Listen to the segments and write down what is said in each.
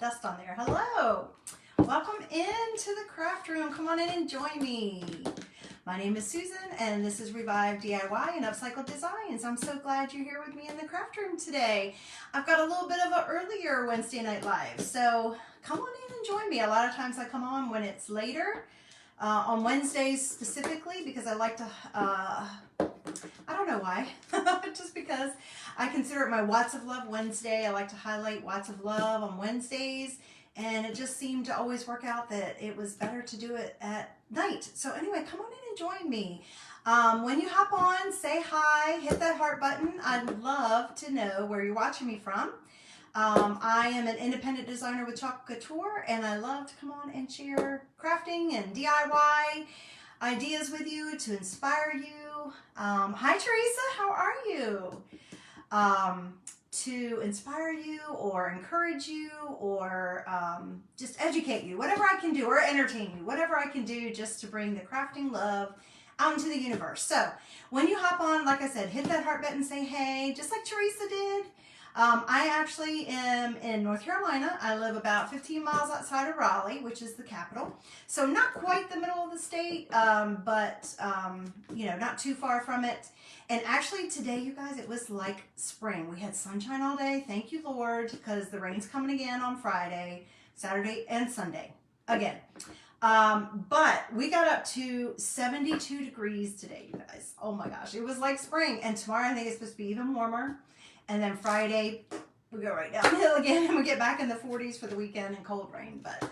dust on there. Hello. Welcome into the craft room. Come on in and join me. My name is Susan and this is Revive DIY and Upcycle Designs. I'm so glad you're here with me in the craft room today. I've got a little bit of an earlier Wednesday night live, so come on in and join me. A lot of times I come on when it's later, on Wednesdays specifically, because I like to, I don't know why, just because I consider it my Watts of Love Wednesday. I like to highlight Watts of Love on Wednesdays, and it just seemed to always work out that it was better to do it at night. So anyway, come on in and join me. When you hop on, say hi, hit that heart button. I'd love to know where you're watching me from. I am an independent designer with Chalk Couture, and I love to come on and share crafting and DIY ideas with you to inspire you. Hi Teresa, how are you? To inspire you or encourage you or just educate you, whatever I can do, or entertain you, whatever I can do just to bring the crafting love out into the universe. So when you hop on, like I said, hit that heart button, say hey, just like Teresa did. I actually am in North Carolina. I live about 15 miles outside of Raleigh, which is the capital. So not quite the middle of the state, but you know, not too far from it. And actually today, you guys, it was like spring. We had sunshine all day. Thank you, Lord, because the rain's coming again on Friday, Saturday, and Sunday again. But we got up to 72 degrees today, you guys. Oh my gosh, it was like spring. And tomorrow I think it's supposed to be even warmer. And then Friday, we go right downhill again and we get back in the 40s for the weekend and cold rain. But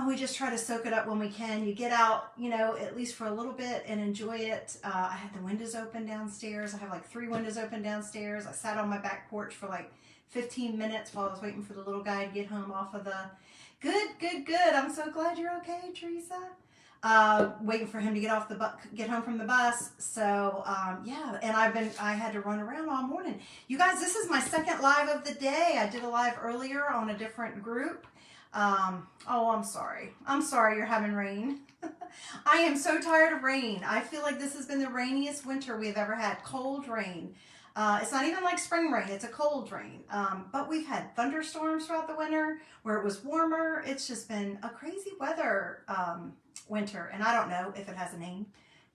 we just try to soak it up when we can. You get out, you know, at least for a little bit and enjoy it. I had the windows open downstairs. I have like 3 windows open downstairs. I sat on my back porch for like 15 minutes while I was waiting for the little guy to get home off of the... Good. I'm so glad you're okay, Teresa. Waiting for him to get home from the bus. So yeah, and I had to run around all morning. You guys, this is my second live of the day. I did a live earlier on a different group. Oh, I'm sorry you're having rain. I am so tired of rain. I feel like this has been the rainiest winter we've ever had. Cold rain. It's not even like spring rain, it's a cold rain. But we've had thunderstorms throughout the winter where it was warmer. It's just been a crazy weather winter, and I don't know if it has a name.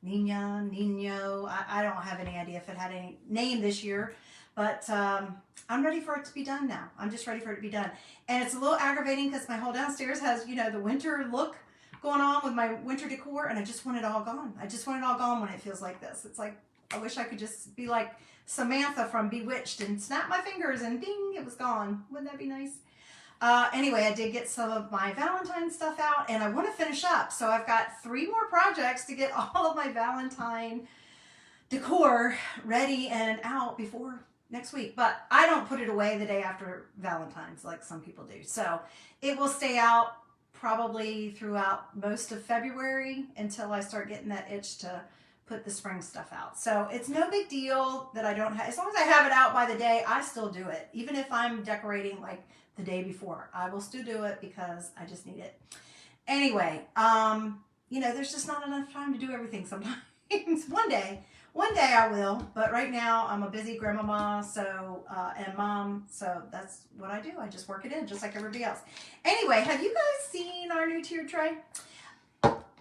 Nina, Nino, I don't have any idea if it had any name this year, but I'm ready for it to be done now. I'm just ready for it to be done. And it's a little aggravating because my whole downstairs has, you know, the winter look going on with my winter decor, and I just want it all gone. I just want it all gone when it feels like this. It's like, I wish I could just be like Samantha from Bewitched and snap my fingers and ding, it was gone. Wouldn't that be nice? Anyway, I did get some of my Valentine stuff out and I want to finish up. So I've got 3 more projects to get all of my Valentine decor ready and out before next week. But I don't put it away the day after Valentine's like some people do. So it will stay out probably throughout most of February until I start getting that itch to put the spring stuff out. So it's no big deal that I don't have, as long as I have it out by the day, I still do it. Even if I'm decorating like the day before, I will still do it because I just need it. Anyway, you know, there's just not enough time to do everything sometimes. One day I will, but right now I'm a busy grandmama, so, and mom, so that's what I do. I just work it in just like everybody else. Anyway, have you guys seen our new tier tray?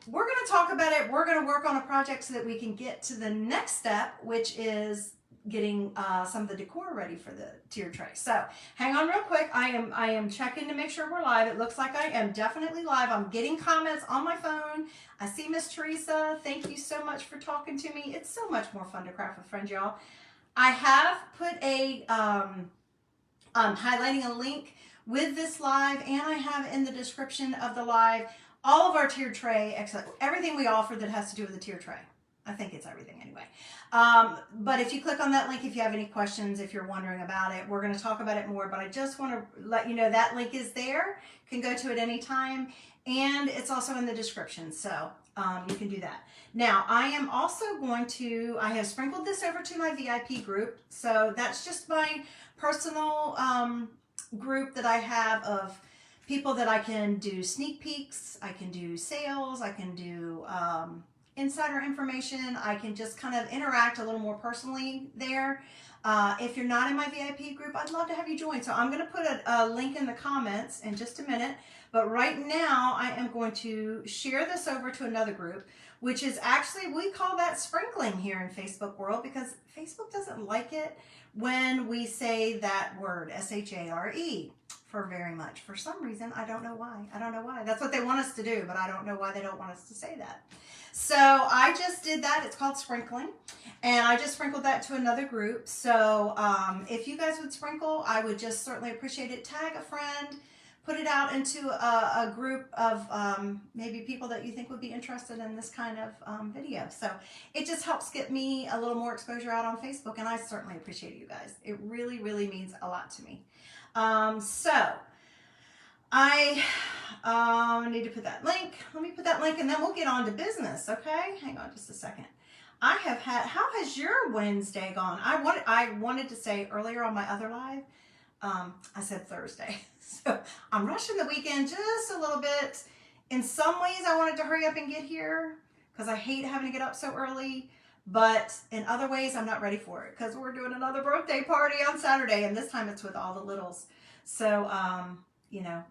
We're going to talk about it. We're going to work on a project so that we can get to the next step, which is getting some of the decor ready for the tier tray. So hang on real quick. I am checking to make sure we're live. It looks like I am definitely live. I'm getting comments on my phone. I see Miss Teresa. Thank you so much for talking to me. It's so much more fun to craft with friends, y'all. I have put a highlighting a link with this live, and I have in the description of the live all of our tier tray, except everything we offer that has to do with the tier tray. I think it's everything anyway. But if you click on that link, if you have any questions, if you're wondering about it, we're going to talk about it more. But I just want to let you know that link is there. You can go to it anytime. And it's also in the description. So you can do that. Now, I am also going to, I have sprinkled this over to my VIP group. So that's just my personal group that I have of people that I can do sneak peeks, I can do sales, I can do insider information. I can just kind of interact a little more personally there. If you're not in my VIP group, I'd love to have you join. So I'm going to put a link in the comments in just a minute. But right now, I am going to share this over to another group, which is actually, we call that sprinkling here in Facebook world, because Facebook doesn't like it when we say that word, S-H-A-R-E, for very much. For some reason, I don't know why. I don't know why. That's what they want us to do, but I don't know why they don't want us to say that. So I just did that. It's called sprinkling. And I just sprinkled that to another group. So if you guys would sprinkle, I would just certainly appreciate it. Tag a friend. Put it out into a group of maybe people that you think would be interested in this kind of video. So it just helps get me a little more exposure out on Facebook, and I certainly appreciate you guys. It really, really means a lot to me. So I need to put that link. Let me put that link, and then we'll get on to business, okay? Hang on just a second. How has your Wednesday gone? I wanted to say earlier on my other live, I said Thursday. So I'm rushing the weekend just a little bit. In some ways, I wanted to hurry up and get here because I hate having to get up so early. But in other ways, I'm not ready for it because we're doing another birthday party on Saturday, and this time it's with all the littles. So, you know,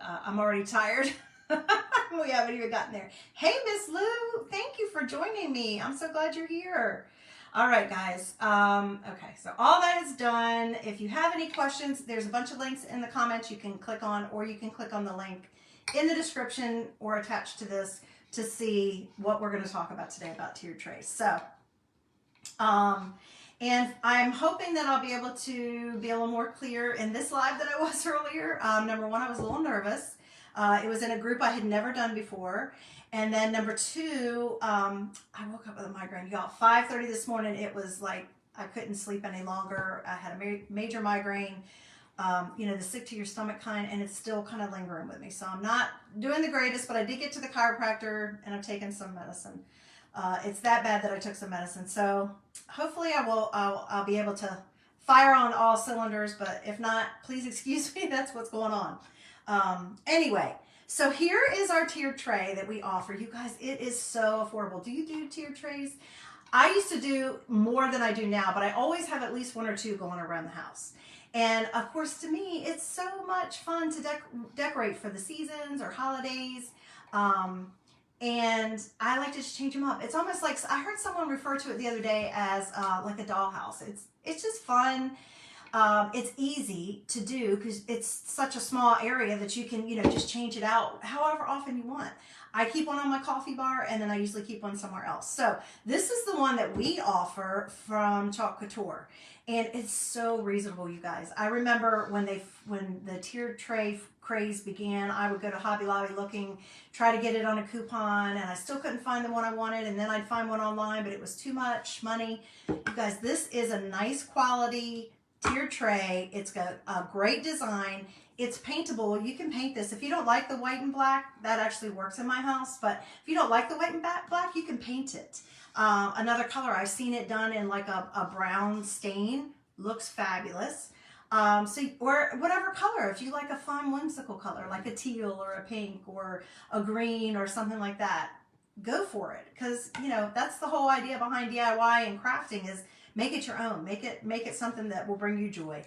I'm already tired. We haven't even gotten there. Hey, Miss Lou, thank you for joining me. I'm so glad you're here. All right, guys. Okay, so all that is done. If you have any questions, there's a bunch of links in the comments you can click on, or you can click on the link in the description or attached to this to see what we're going to talk about today about tiered trays. So, and I'm hoping that I'll be able to be a little more clear in this live than I was earlier. Number one, I was a little nervous. It was in a group I had never done before. And then number two, I woke up with a migraine. Y'all, 5:30 this morning, it was like I couldn't sleep any longer. I had a major migraine, you know, the sick to your stomach kind, and it's still kind of lingering with me. So I'm not doing the greatest, but I did get to the chiropractor, and I've taken some medicine. It's that bad that I took some medicine. So hopefully I'll be able to fire on all cylinders, but if not, please excuse me, that's what's going on. Anyway. So here is our tiered tray that we offer. You guys, it is so affordable. Do you do tiered trays? I used to do more than I do now, but I always have at least one or two going around the house. And of course, to me, it's so much fun to decorate for the seasons or holidays. And I like to just change them up. It's almost like, I heard someone refer to it the other day as like a dollhouse. It's just fun. It's easy to do because it's such a small area that you can, you know, just change it out however often you want. I keep one on my coffee bar, and then I usually keep one somewhere else. So this is the one that we offer from Chalk Couture, and it's so reasonable, you guys. I remember when the tiered tray craze began, I would go to Hobby Lobby looking, try to get it on a coupon, and I still couldn't find the one I wanted, and then I'd find one online, but it was too much money. You guys, this is a nice quality tiered tray. It's got a great design. It's paintable. You can paint this. If you don't like the white and black, that actually works in my house. But if you don't like the white and black, you can paint it. Another color, I've seen it done in like a brown stain. Looks fabulous. Or whatever color. If you like a fun whimsical color, like a teal or a pink or a green or something like that, go for it. Because, you know, that's the whole idea behind DIY and crafting is make it your own. Make it something that will bring you joy.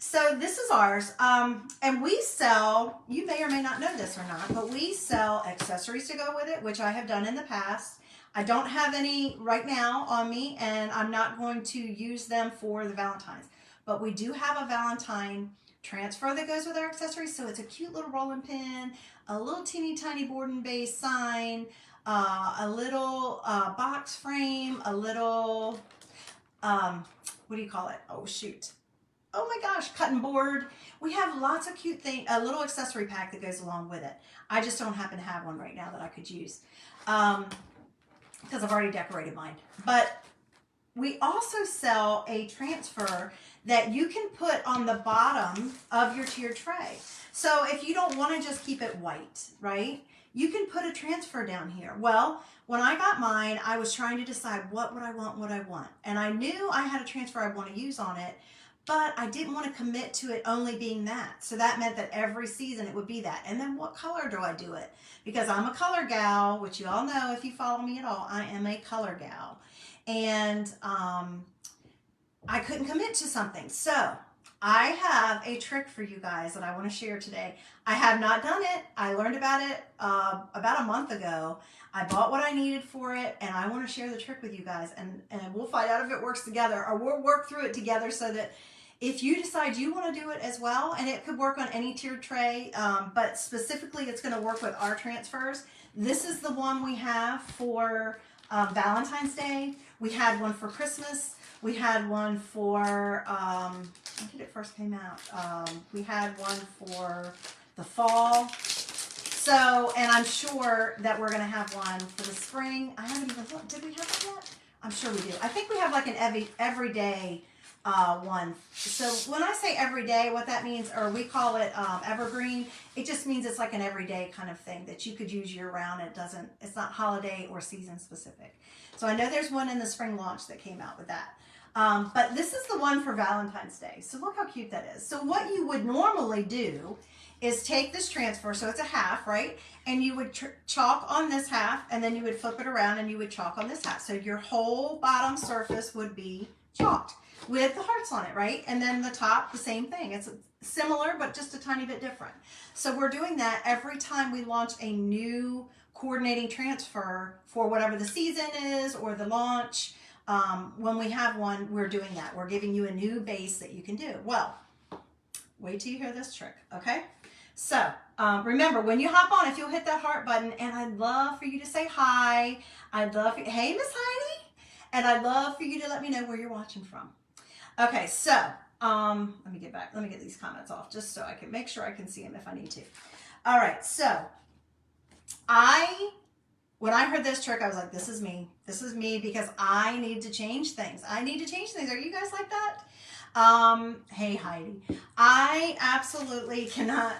So this is ours. And we sell, you may or may not know this or not, but we sell accessories to go with it, which I have done in the past. I don't have any right now on me, and I'm not going to use them for the Valentine's. But we do have a Valentine transfer that goes with our accessories. So it's a cute little rolling pin, a little teeny tiny board and base sign, a little box frame, a little... what do you call it? Oh, shoot. Oh my gosh, cutting board. We have lots of cute things, a little accessory pack that goes along with it. I just don't happen to have one right now that I could use because I've already decorated mine. But we also sell a transfer that you can put on the bottom of your tiered tray. So if you don't want to just keep it white, right? You can put a transfer down here. Well, when I got mine, I was trying to decide what would I want. And I knew I had a transfer I want to use on it, but I didn't want to commit to it only being that. So that meant that every season it would be that. And then what color do I do it? Because I'm a color gal, which you all know if you follow me at all, I am a color gal. And I couldn't commit to something. So I have a trick for you guys that I want to share today. I have not done it. I learned about it about a month ago. I bought what I needed for it, and I want to share the trick with you guys, and we'll find out if it works together, or we'll work through it together so that if you decide you want to do it as well, and it could work on any tiered tray, but specifically it's going to work with our transfers. This is the one we have for Valentine's Day. We had one for Christmas. We had one for, when did it first came out? We had one for the fall. So, and I'm sure that we're going to have one for the spring. I haven't even looked. Did we have that yet? I'm sure we do. I think we have like an everyday one. So when I say everyday, what that means, or we call it evergreen, it just means it's like an everyday kind of thing that you could use year round. It's not holiday or season specific. So I know there's one in the spring launch that came out with that. But this is the one for Valentine's Day. So look how cute that is. So what you would normally do is take this transfer, so it's a half, right? And you would chalk on this half, and then you would flip it around and you would chalk on this half. So your whole bottom surface would be chalked with the hearts on it, right? And then the top, the same thing. It's similar, but just a tiny bit different. So we're doing that every time we launch a new coordinating transfer for whatever the season is or the launch. When we have one, we're doing that. We're giving you a new base that you can do. Well, wait till you hear this trick, okay? So remember, when you hop on, if you'll hit that heart button, and I'd love for you to say hi. I'd love for you, hey, Miss Heidi. And I'd love for you to let me know where you're watching from. Okay, so let me get back. Let me get these comments off just so I can make sure I can see them if I need to. All right, so when I heard this trick, I was like, this is me. This is me because I need to change things. I need to change things. Are you guys like that? Hey, Heidi. I absolutely cannot,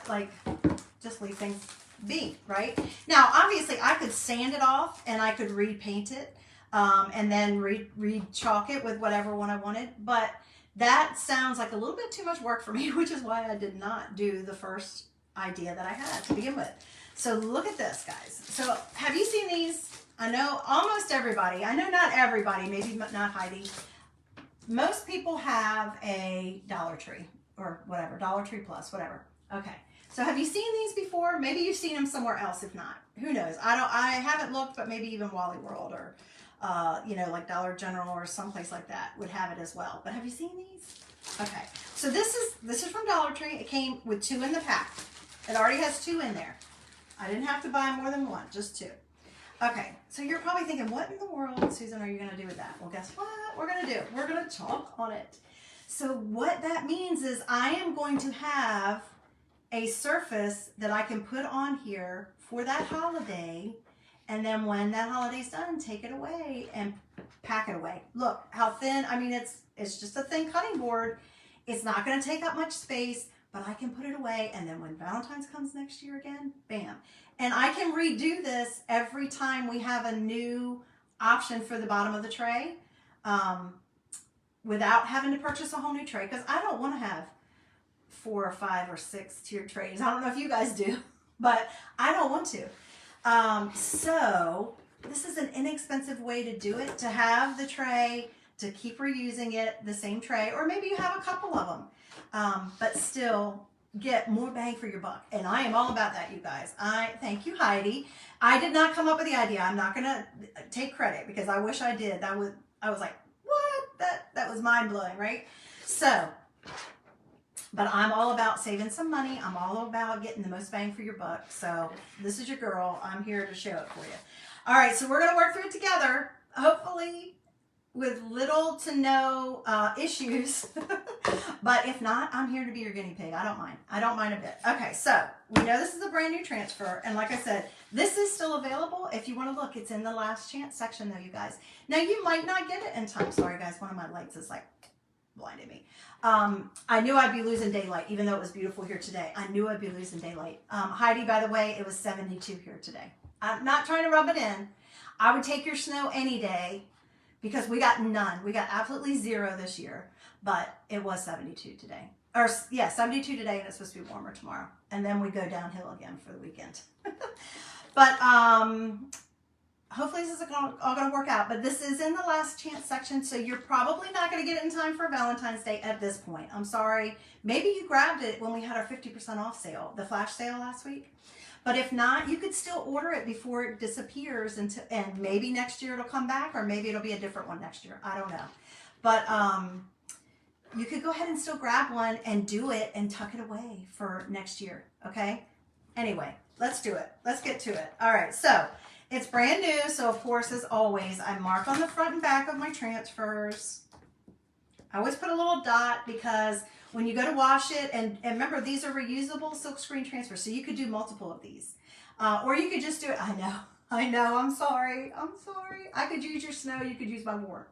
just leave things be, right? Now, obviously, I could sand it off and I could repaint it and then re-chalk it with whatever one I wanted. But that sounds like a little bit too much work for me, which is why I did not do the first idea that I had to begin with. So look at this, guys. So have you seen these? I know almost everybody. I know not everybody, maybe not Heidi. Most people have a Dollar Tree or whatever, Dollar Tree Plus, whatever. Okay. So have you seen these before? Maybe you've seen them somewhere else. If not, who knows? I haven't looked, but maybe even Wally World or, like Dollar General or someplace like that would have it as well. But have you seen these? Okay. So this is from Dollar Tree. It came with 2 in the pack. It already has 2 in there. I didn't have to buy more than 1, just 2. Okay, so you're probably thinking, what in the world, Susan, are you going to do with that? Well, guess what we're going to do? We're going to chalk on it. So what that means is I am going to have a surface that I can put on here for that holiday, and then when that holiday's done, take it away and pack it away. Look how thin. I mean, it's just a thin cutting board. It's not going to take up much space, but I can put it away, and then when Valentine's comes next year again, bam. And I can redo this every time we have a new option for the bottom of the tray without having to purchase a whole new tray, because I don't want to have 4 or 5 or 6 tiered trays. I don't know if you guys do, but I don't want to. So this is an inexpensive way to do it, to have the tray, to keep reusing it, the same tray, or maybe you have a couple of them, but still get more bang for your buck. And I am all about that, you guys. Thank you, Heidi. I did not come up with the idea. I'm not going to take credit because I wish I did. I was like, what? That was mind blowing, right? So, but I'm all about saving some money. I'm all about getting the most bang for your buck. So this is your girl. I'm here to show it for you. All right. So we're going to work through it together. Hopefully with little to no issues. But if not, I'm here to be your guinea pig. I don't mind. I don't mind a bit. Okay, so we know this is a brand new transfer. And like I said, this is still available. If you want to look, it's in the last chance section though, you guys. Now, you might not get it in time. Sorry, guys. One of my lights is like blinding me. I knew I'd be losing daylight, even though it was beautiful here today. I knew I'd be losing daylight. Heidi, by the way, it was 72 here today. I'm not trying to rub it in. I would take your snow any day. because we got none. We got absolutely zero this year, but it was 72 today. Or yeah, 72 today, and it's supposed to be warmer tomorrow. And then we go downhill again for the weekend. But hopefully this is all going to work out. But this is in the last chance section, so you're probably not going to get it in time for Valentine's Day at this point. I'm sorry. Maybe you grabbed it when we had our 50% off sale, the flash sale last week. But if not, you could still order it before it disappears, and maybe next year it'll come back, or maybe it'll be a different one next year. I don't know. But you could go ahead and still grab one and do it and tuck it away for next year, okay? Anyway, let's do it. Let's get to it. All right, so it's brand new, so of course, as always, I mark on the front and back of my transfers. I always put a little dot because when you go to wash it, and remember, these are reusable silkscreen transfers, so you could do multiple of these. Or you could just do it, I know, I'm sorry. I could use your snow, you could use my warmth.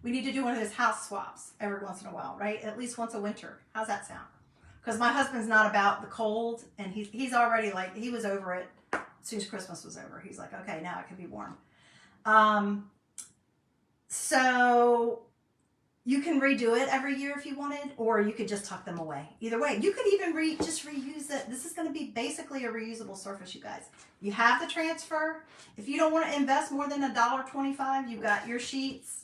We need to do one of those house swaps every once in a while, right? At least once a winter. How's that sound? Because my husband's not about the cold, and he's already like, he was over it as soon as Christmas was over. He's like, okay, now it can be warm. So you can redo it every year if you wanted, or you could just tuck them away. Either way, you could even just reuse it. This is going to be basically a reusable surface, you guys. You have the transfer. If you don't want to invest more than $1.25, you've got your sheets.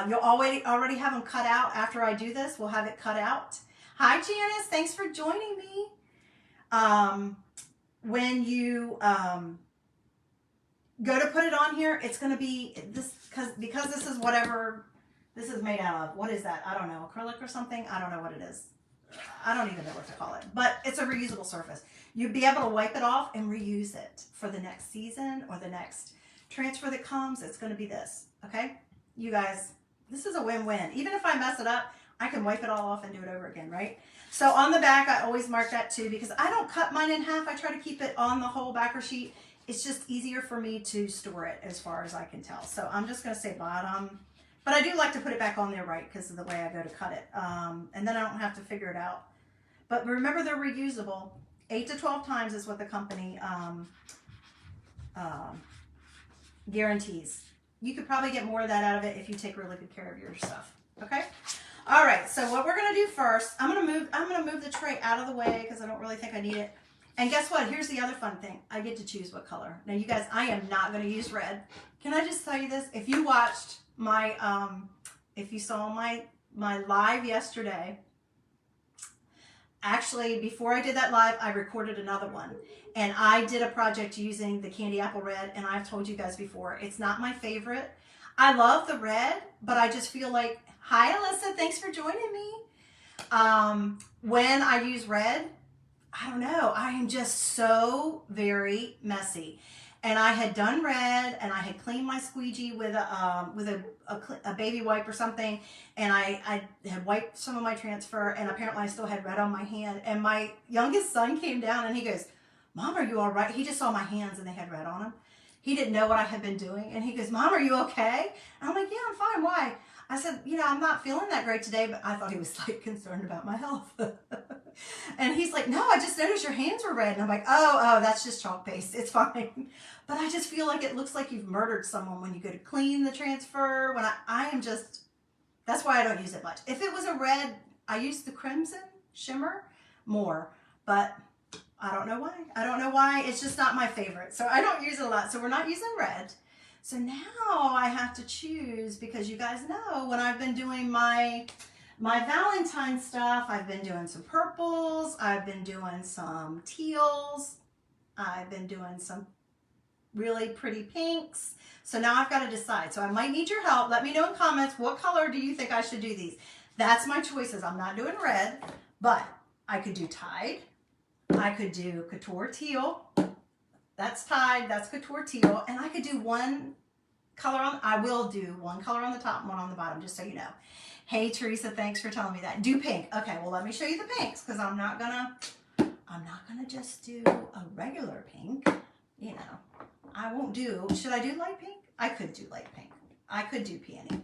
You'll already have them cut out after I do this. We'll have it cut out. Hi, Janice. Thanks for joining me. When you go to put it on here, it's going to be this, because this is whatever this is made out of. What is that? I don't know. Acrylic or something? I don't know what it is. I don't even know what to call it. But it's a reusable surface. You'd be able to wipe it off and reuse it for the next season or the next transfer that comes. It's going to be this. Okay? You guys, this is a win-win. Even if I mess it up, I can wipe it all off and do it over again, right? So on the back, I always mark that too, because I don't cut mine in half. I try to keep it on the whole backer sheet. It's just easier for me to store it as far as I can tell. So I'm just going to say bottom. But I do like to put it back on there, right, because of the way I go to cut it. And then I don't have to figure it out. But remember, they're reusable. 8 to 12 times is what the company guarantees. You could probably get more of that out of it if you take really good care of your stuff. Okay? All right, so what we're gonna do first, I'm gonna move the tray out of the way because I don't really think I need it. And guess what? Here's the other fun thing. I get to choose what color. Now you guys, I am not gonna use red. Can I just tell you this? If you watched my if you saw my live yesterday, actually before I did that live, I recorded another one. And I did a project using the candy apple red, and I've told you guys before, it's not my favorite. I love the red, but I just feel like, hi Alyssa, thanks for joining me. When I use red, I don't know, I am just so very messy. And I had done red, and I had cleaned my squeegee with a baby wipe or something, and I had wiped some of my transfer, and apparently I still had red on my hand. And my youngest son came down, and he goes, Mom, are you all right? He just saw my hands, and they had red on them. He didn't know what I had been doing, and he goes, Mom, are you okay? And I'm like, yeah, I'm fine. Why? I said, you know, I'm not feeling that great today, but I thought he was like concerned about my health. And he's like, no, I just noticed your hands were red. And I'm like, oh, that's just chalk paste. It's fine. But I just feel like it looks like you've murdered someone when you go to clean the transfer. When I am just, that's why I don't use it much. If it was a red, I use the crimson shimmer more, but I don't know why. I don't know why. It's just not my favorite. So I don't use it a lot. So we're not using red. So now I have to choose, because you guys know when I've been doing my Valentine stuff, I've been doing some purples, I've been doing some teals, I've been doing some really pretty pinks. So now I've got to decide. So I might need your help. Let me know in comments, what color do you think I should do these? That's my choices. I'm not doing red, but I could do Tide. I could do Couture Teal. That's Tide, that's Couture Teal. And I could do one color on, I will do one color on the top and one on the bottom, just so you know. Hey, Teresa, thanks for telling me that. Do pink. Okay, well, let me show you the pinks, because I'm not gonna just do a regular pink. You know, I won't do, should I do light pink? I could do light pink. I could do peony.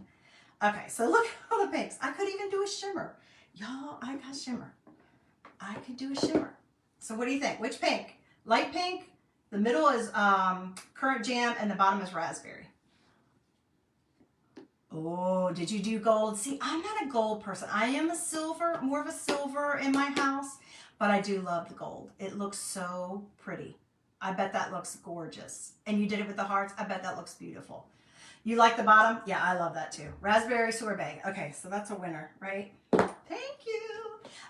Okay, so look at all the pinks. I could even do a shimmer. Y'all, I got shimmer. I could do a shimmer. So what do you think? Which pink? Light pink? The middle is currant jam, and the bottom is raspberry. Oh, did you do gold? See, I'm not a gold person. I am a silver, more of a silver in my house, but I do love the gold. It looks so pretty. I bet that looks gorgeous. And you did it with the hearts. I bet that looks beautiful. You like the bottom? Yeah, I love that too. Raspberry sorbet. Okay, so that's a winner, right? Thank you.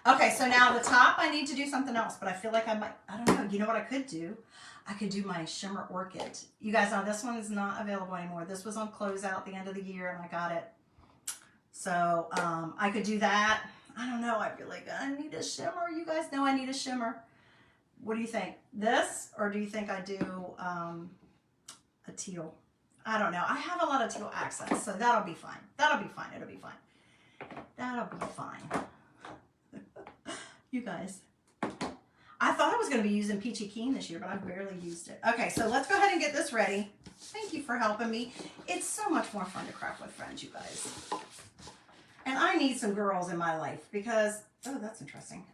Okay, so now the top, I need to do something else, but I feel like I might, I don't know. You know what I could do? I could do my shimmer orchid. You guys know this one is not available anymore. This was on closeout at the end of the year and I got it. So I could do that. I don't know. I feel like I need a shimmer. You guys know I need a shimmer. What do you think? This, or do you think I do a teal? I don't know. I have a lot of teal accents, so that'll be fine. That'll be fine. It'll be fine. That'll be fine. You guys. I thought I was going to be using Peachy Keen this year, but I barely used it. Okay, so let's go ahead and get this ready. Thank you for helping me. It's so much more fun to craft with friends, you guys. And I need some girls in my life because, oh, that's interesting.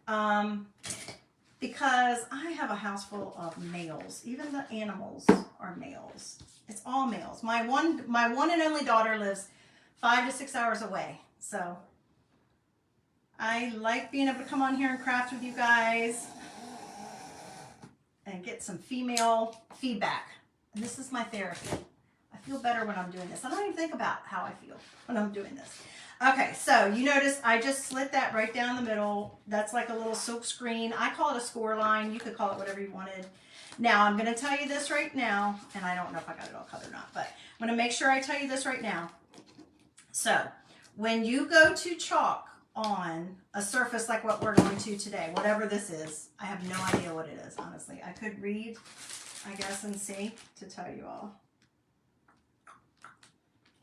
Because I have a house full of males. Even the animals are males. It's all males. My one and only daughter lives 5 to 6 hours away. So I like being able to come on here and craft with you guys and get some female feedback. And this is my therapy. I feel better when I'm doing this. I don't even think about how I feel when I'm doing this. Okay, so you notice I just slit that right down the middle. That's like a little silk screen. I call it a score line. You could call it whatever you wanted. Now, I'm going to tell you this right now, and I don't know if I got it all cut or not, but I'm going to make sure I tell you this right now. So, when you go to chalk on a surface like what we're going to today, whatever this is, I have no idea what it is, honestly. I could read, I guess, and see to tell you all.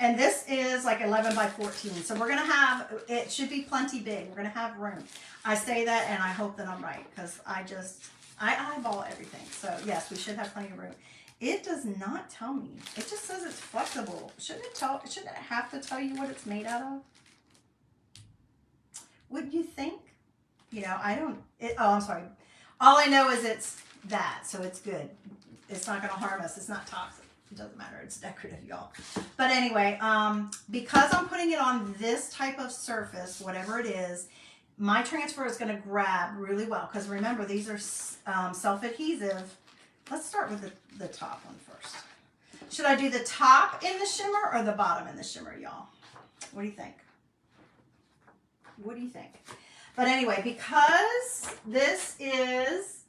And this is like 11 by 14. So we're going to have, it should be plenty big. We're going to have room. I say that and I hope that I'm right because I eyeball everything. So yes, we should have plenty of room. It does not tell me. It just says it's flexible. Shouldn't it have to tell you what it's made out of? Wouldn't you think? You know, oh, I'm sorry. All I know is it's that, so it's good. It's not going to harm us. It's not toxic. It doesn't matter. It's decorative, y'all. But anyway, because I'm putting it on this type of surface, whatever it is, my transfer is going to grab really well. Because remember, these are self-adhesive. Let's start with the top one first. Should I do the top in the shimmer or the bottom in the shimmer, y'all? What do you think? What do you think? But anyway, because this is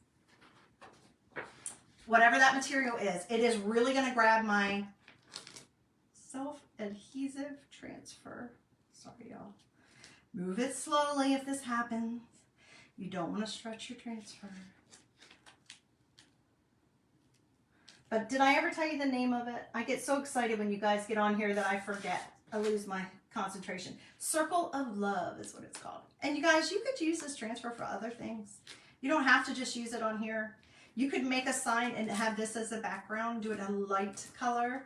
whatever that material is, it is really going to grab my self-adhesive transfer. Sorry, y'all. Move it slowly if this happens. You don't want to stretch your transfer. But did I ever tell you the name of it? I get so excited when you guys get on here that I forget. I lose my concentration. Circle of Love is what it's called. And you guys, you could use this transfer for other things. You don't have to just use it on here. You could make a sign and have this as a background, do it a light color,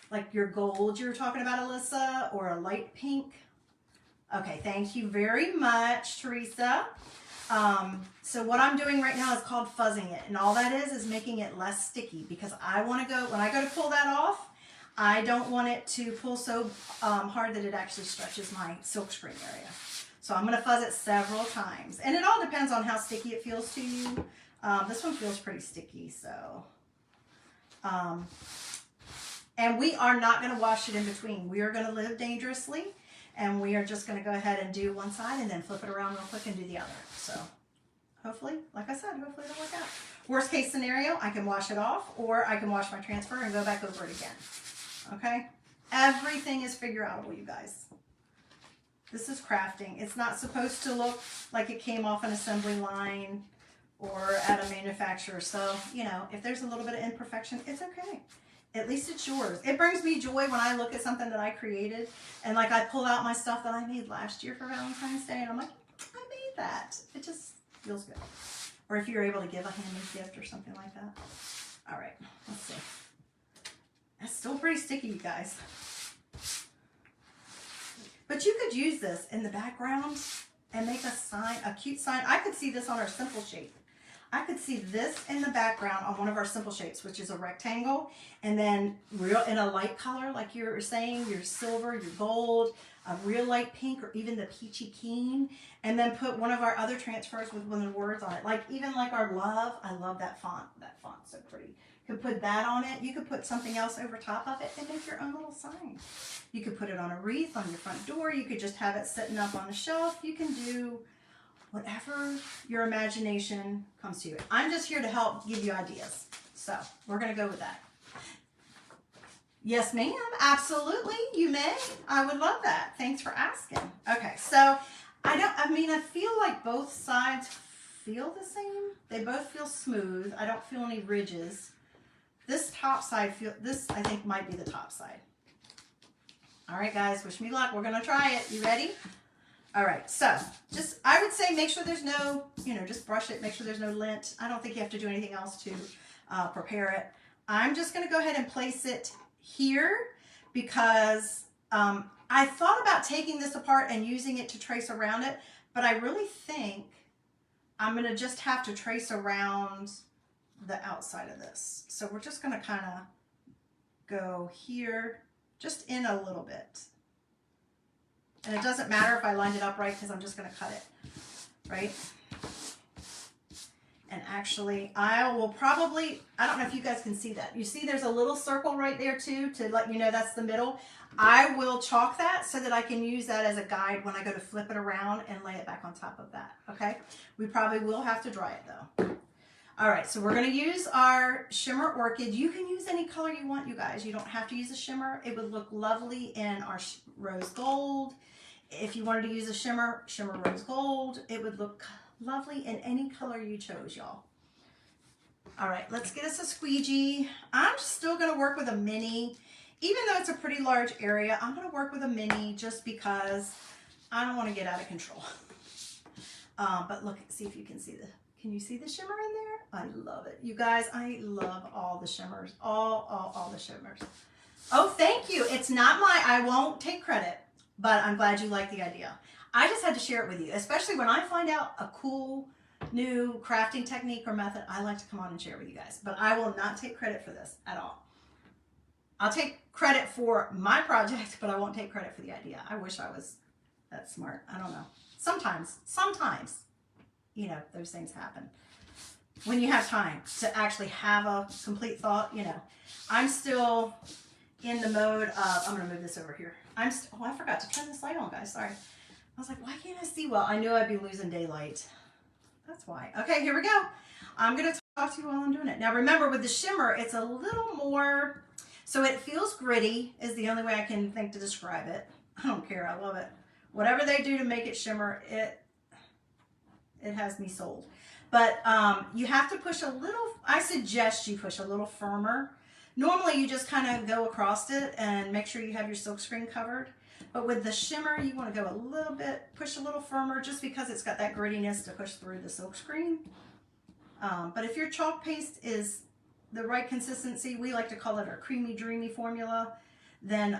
like your gold you were talking about, Alyssa, or a light pink. Okay, thank you very much, Teresa. So what I'm doing right now is called fuzzing it. And all that is making it less sticky because I want to go, when I go to pull that off, I don't want it to pull so hard that it actually stretches my silk screen area. So I'm going to fuzz it several times. And it all depends on how sticky it feels to you. This one feels pretty sticky, so. And we are not going to wash it in between. We are going to live dangerously. And we are just going to go ahead and do one side and then flip it around real quick and do the other. So hopefully, like I said, hopefully it'll work out. Worst case scenario, I can wash it off or I can wash my transfer and go back over it again. Okay? Everything is figure outable, you guys. This is crafting. It's not supposed to look like it came off an assembly line or at a manufacturer. So, you know, if there's a little bit of imperfection, it's okay. At least it's yours. It brings me joy when I look at something that I created and like I pull out my stuff that I made last year for Valentine's Day and I'm like, I made that. It just feels good. Or if you're able to give a handmade gift or something like that. All right, let's see. That's still pretty sticky, you guys. But you could use this in the background and make a sign, a cute sign. I could see this on our simple shape. I could see this in the background on one of our simple shapes, which is a rectangle, and then real in a light color, like you were saying, your silver, your gold, a real light pink, or even the peachy keen, and then put one of our other transfers with one of the words on it, like even like our love. I love that font. That font's so pretty. You could put that on it. You could put something else over top of it and make your own little sign. You could put it on a wreath on your front door. You could just have it sitting up on the shelf. You can do whatever your imagination comes to you. I'm just here to help give you ideas. So we're going to go with that. Yes, ma'am. Absolutely. You may. I would love that. Thanks for asking. Okay. So I feel like both sides feel the same. They both feel smooth. I don't feel any ridges. This top side, I think might be the top side. All right, guys, wish me luck. We're going to try it. You ready? All right. So I would say make sure there's no, just brush it. Make sure there's no lint. I don't think you have to do anything else to prepare it. I'm just going to go ahead and place it here because I thought about taking this apart and using it to trace around it, but I really think I'm going to just have to trace around the outside of this. So we're just going to kind of go here, just in a little bit. And it doesn't matter if I lined it up right because I'm just going to cut it, right? And actually, I will probably, I don't know if you guys can see that. You see there's a little circle right there too to let you know that's the middle. I will chalk that so that I can use that as a guide when I go to flip it around and lay it back on top of that, okay? We probably will have to dry it though. All right, so we're going to use our shimmer orchid. You can use any color you want, you guys. You don't have to use a shimmer. It would look lovely in our rose gold. If you wanted to use a shimmer rose gold, it would look lovely in any color you chose, y'all. All right, let's get us a squeegee. I'm still going to work with a mini. Even though it's a pretty large area, I'm going to work with a mini just because I don't want to get out of control. But look, see if you can see can you see the shimmer in there? I love it. You guys, I love all the shimmers, all the shimmers. Oh, thank you. It's not I won't take credit, but I'm glad you like the idea. I just had to share it with you, especially when I find out a cool new crafting technique or method. I like to come on and share it with you guys, but I will not take credit for this at all. I'll take credit for my project, but I won't take credit for the idea. I wish I was that smart. I don't know. Sometimes, those things happen. When you have time to actually have a complete thought, I'm still in the mode of, I'm going to move this over here. I forgot to turn this light on, guys. Sorry. I was like, why can't I see well? I knew I'd be losing daylight. That's why. Okay, here we go. I'm going to talk to you while I'm doing it. Now, remember, with the shimmer, it's a little more, so it feels gritty is the only way I can think to describe it. I don't care. I love it. Whatever they do to make it shimmer, it has me sold. But you have to push a little, I suggest you push a little firmer. Normally you just kind of go across it and make sure you have your silk screen covered. But with the shimmer, you want to go a little bit, push a little firmer just because it's got that grittiness to push through the silk screen. But if your chalk paste is the right consistency, we like to call it our creamy, dreamy formula, then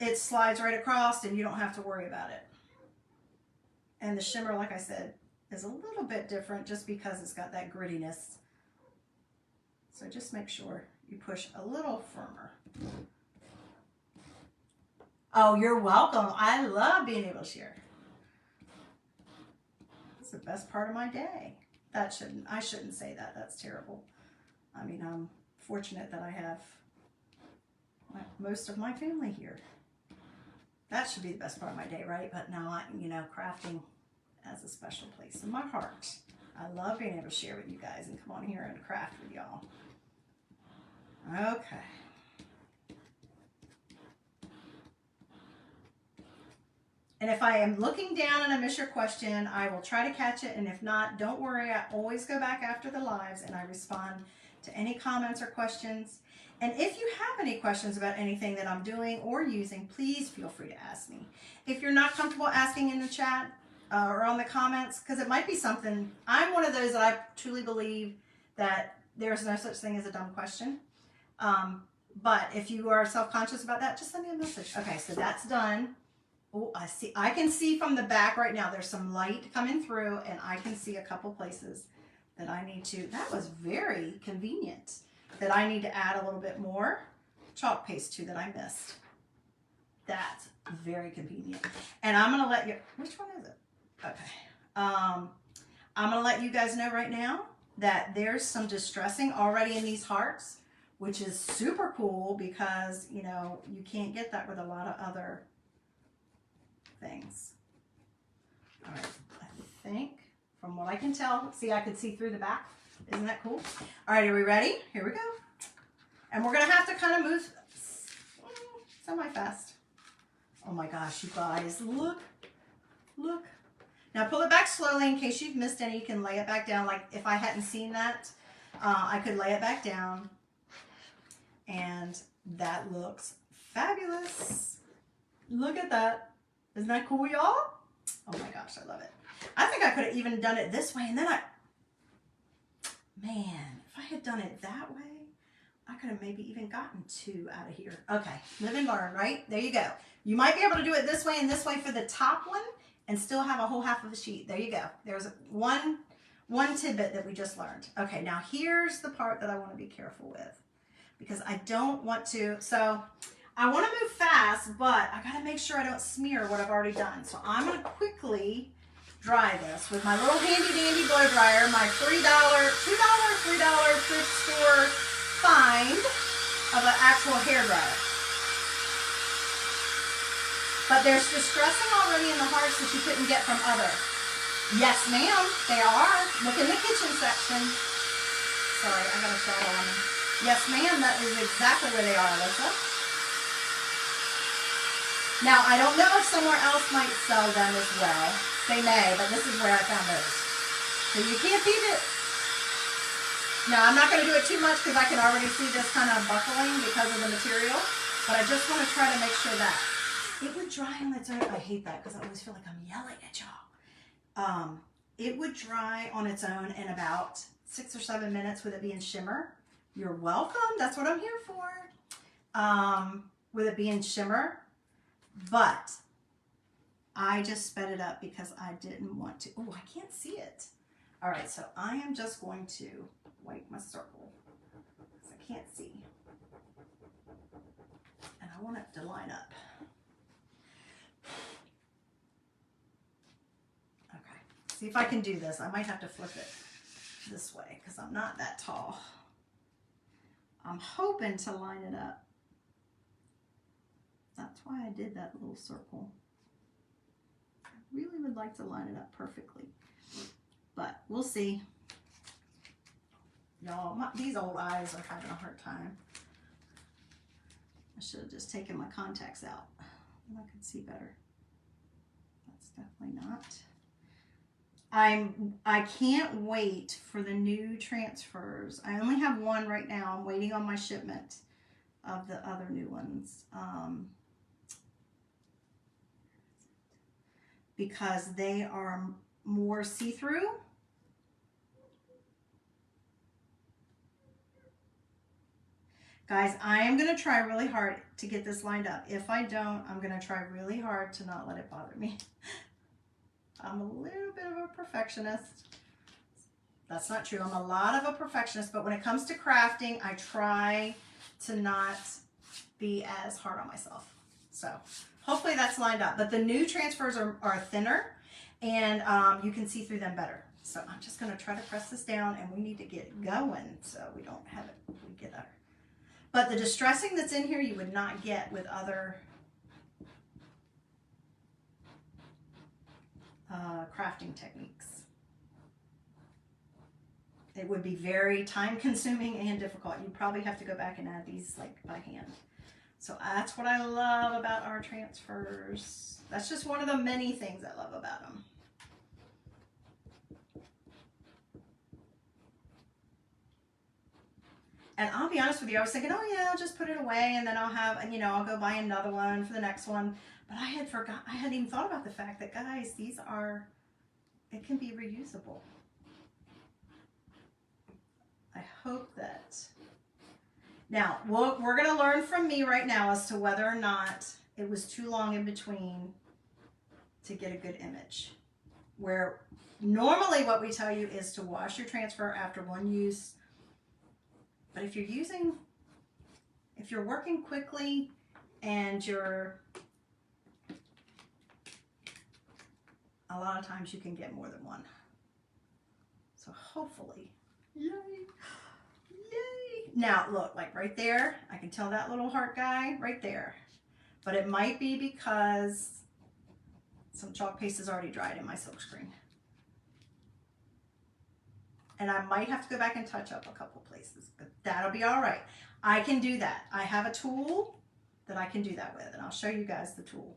it slides right across and you don't have to worry about it. And the shimmer, like I said, is a little bit different just because it's got that grittiness. So just make sure you push a little firmer. Oh, you're welcome. I love being able to share. It's the best part of my day. I shouldn't say that. That's terrible. I mean, I'm fortunate that I have most of my family here. That should be the best part of my day, right? But now, crafting has a special place in my heart. I love being able to share with you guys and come on here and craft with y'all. Okay. And if I am looking down and I miss your question, I will try to catch it. And if not, don't worry. I always go back after the lives and I respond to any comments or questions. And if you have any questions about anything that I'm doing or using, please feel free to ask me. If you're not comfortable asking in the chat or on the comments, because it might be something, I'm one of those that I truly believe that there's no such thing as a dumb question. But if you are self-conscious about that, just send me a message. Okay, so that's done. Oh, I can see from the back right now. There's some light coming through and I can see a couple places that I need to, that was very convenient, that I need to add a little bit more chalk paste to that I missed. That's very convenient. And I'm gonna let you, which one is it? Okay. I'm gonna let you guys know right now that there's some distressing already in these hearts, which is super cool because, you know, you can't get that with a lot of other things. All right, I think from what I can tell, see, I could see through the back. Isn't that cool? All right, are we ready? Here we go. And we're gonna have to kind of move semi-fast. Oh my gosh, you guys, look, look. Now pull it back slowly in case you've missed any. You can lay it back down. Like if I hadn't seen that, I could lay it back down. And that looks fabulous. Look at that. Isn't that cool, y'all? Oh my gosh, I love it. I think I could have even done it this way and then man, if I had done it that way, I could have maybe even gotten 2 out of here. Okay, live and learn, right? There you go. You might be able to do it this way and this way for the top one and still have a whole half of a sheet. There you go. There's one tidbit that we just learned. Okay, now here's the part that I want to be careful with because I don't want to, so I want to move fast, but I got to make sure I don't smear what I've already done. So I'm going to quickly dry this with my little handy dandy blow dryer, my $3, $3 thrift store find of an actual hair dryer. But there's distressing already in the hearts that you couldn't get from other. Yes, ma'am, they are. Look in the kitchen section. Sorry, I got a shadow on them. Yes, ma'am, that is exactly where they are, Alyssa. Now, I don't know if somewhere else might sell them as well. They may, but this is where I found those. So you can't beat it. Now, I'm not going to do it too much because I can already see this kind of buckling because of the material. But I just want to try to make sure that it would dry on its own. I hate that because I always feel like I'm yelling at y'all. It would dry on its own in about 6 or 7 minutes with it being shimmer. You're welcome. That's what I'm here for. With it being shimmer. But I just sped it up because I didn't want to. Oh, I can't see it. All right, so I am just going to wipe my circle because I can't see. And I want it to line up. Okay, see if I can do this. I might have to flip it this way because I'm not that tall. I'm hoping to line it up. That's why I did that little circle. I really would like to line it up perfectly, but we'll see. Y'all, these old eyes are having a hard time. I should have just taken my contacts out and I could see better. That's definitely not. I can't wait for the new transfers. I only have one right now. I'm waiting on my shipment of the other new ones. Because they are more see-through. Guys, I am going to try really hard to get this lined up. If I don't, I'm going to try really hard to not let it bother me. I'm a little bit of a perfectionist. That's not true. I'm a lot of a perfectionist, but when it comes to crafting, I try to not be as hard on myself. So hopefully that's lined up. But the new transfers are thinner and you can see through them better. So I'm just going to try to press this down and we need to get going so we don't have it. We get better. But the distressing that's in here you would not get with other crafting techniques. It would be very time consuming and difficult. You'd probably have to go back and add these like by hand. So that's what I love about our transfers. That's just one of the many things I love about them. And I'll be honest with you, I was thinking, oh yeah, I'll just put it away and then I'll have, you know, I'll go buy another one for the next one. But I hadn't even thought about the fact that, guys, these are, it can be reusable. I hope that. Now, we're going to learn from me right now as to whether or not it was too long in between to get a good image. Where normally what we tell you is to wash your transfer after one use. But if you're working quickly and a lot of times you can get more than one. So hopefully, yay, yay. Now look, like right there, I can tell that little heart guy right there. But it might be because some chalk paste is already dried in my silk screen. And I might have to go back and touch up a couple places, but that'll be all right. I can do that. I have a tool that I can do that with, and I'll show you guys the tool.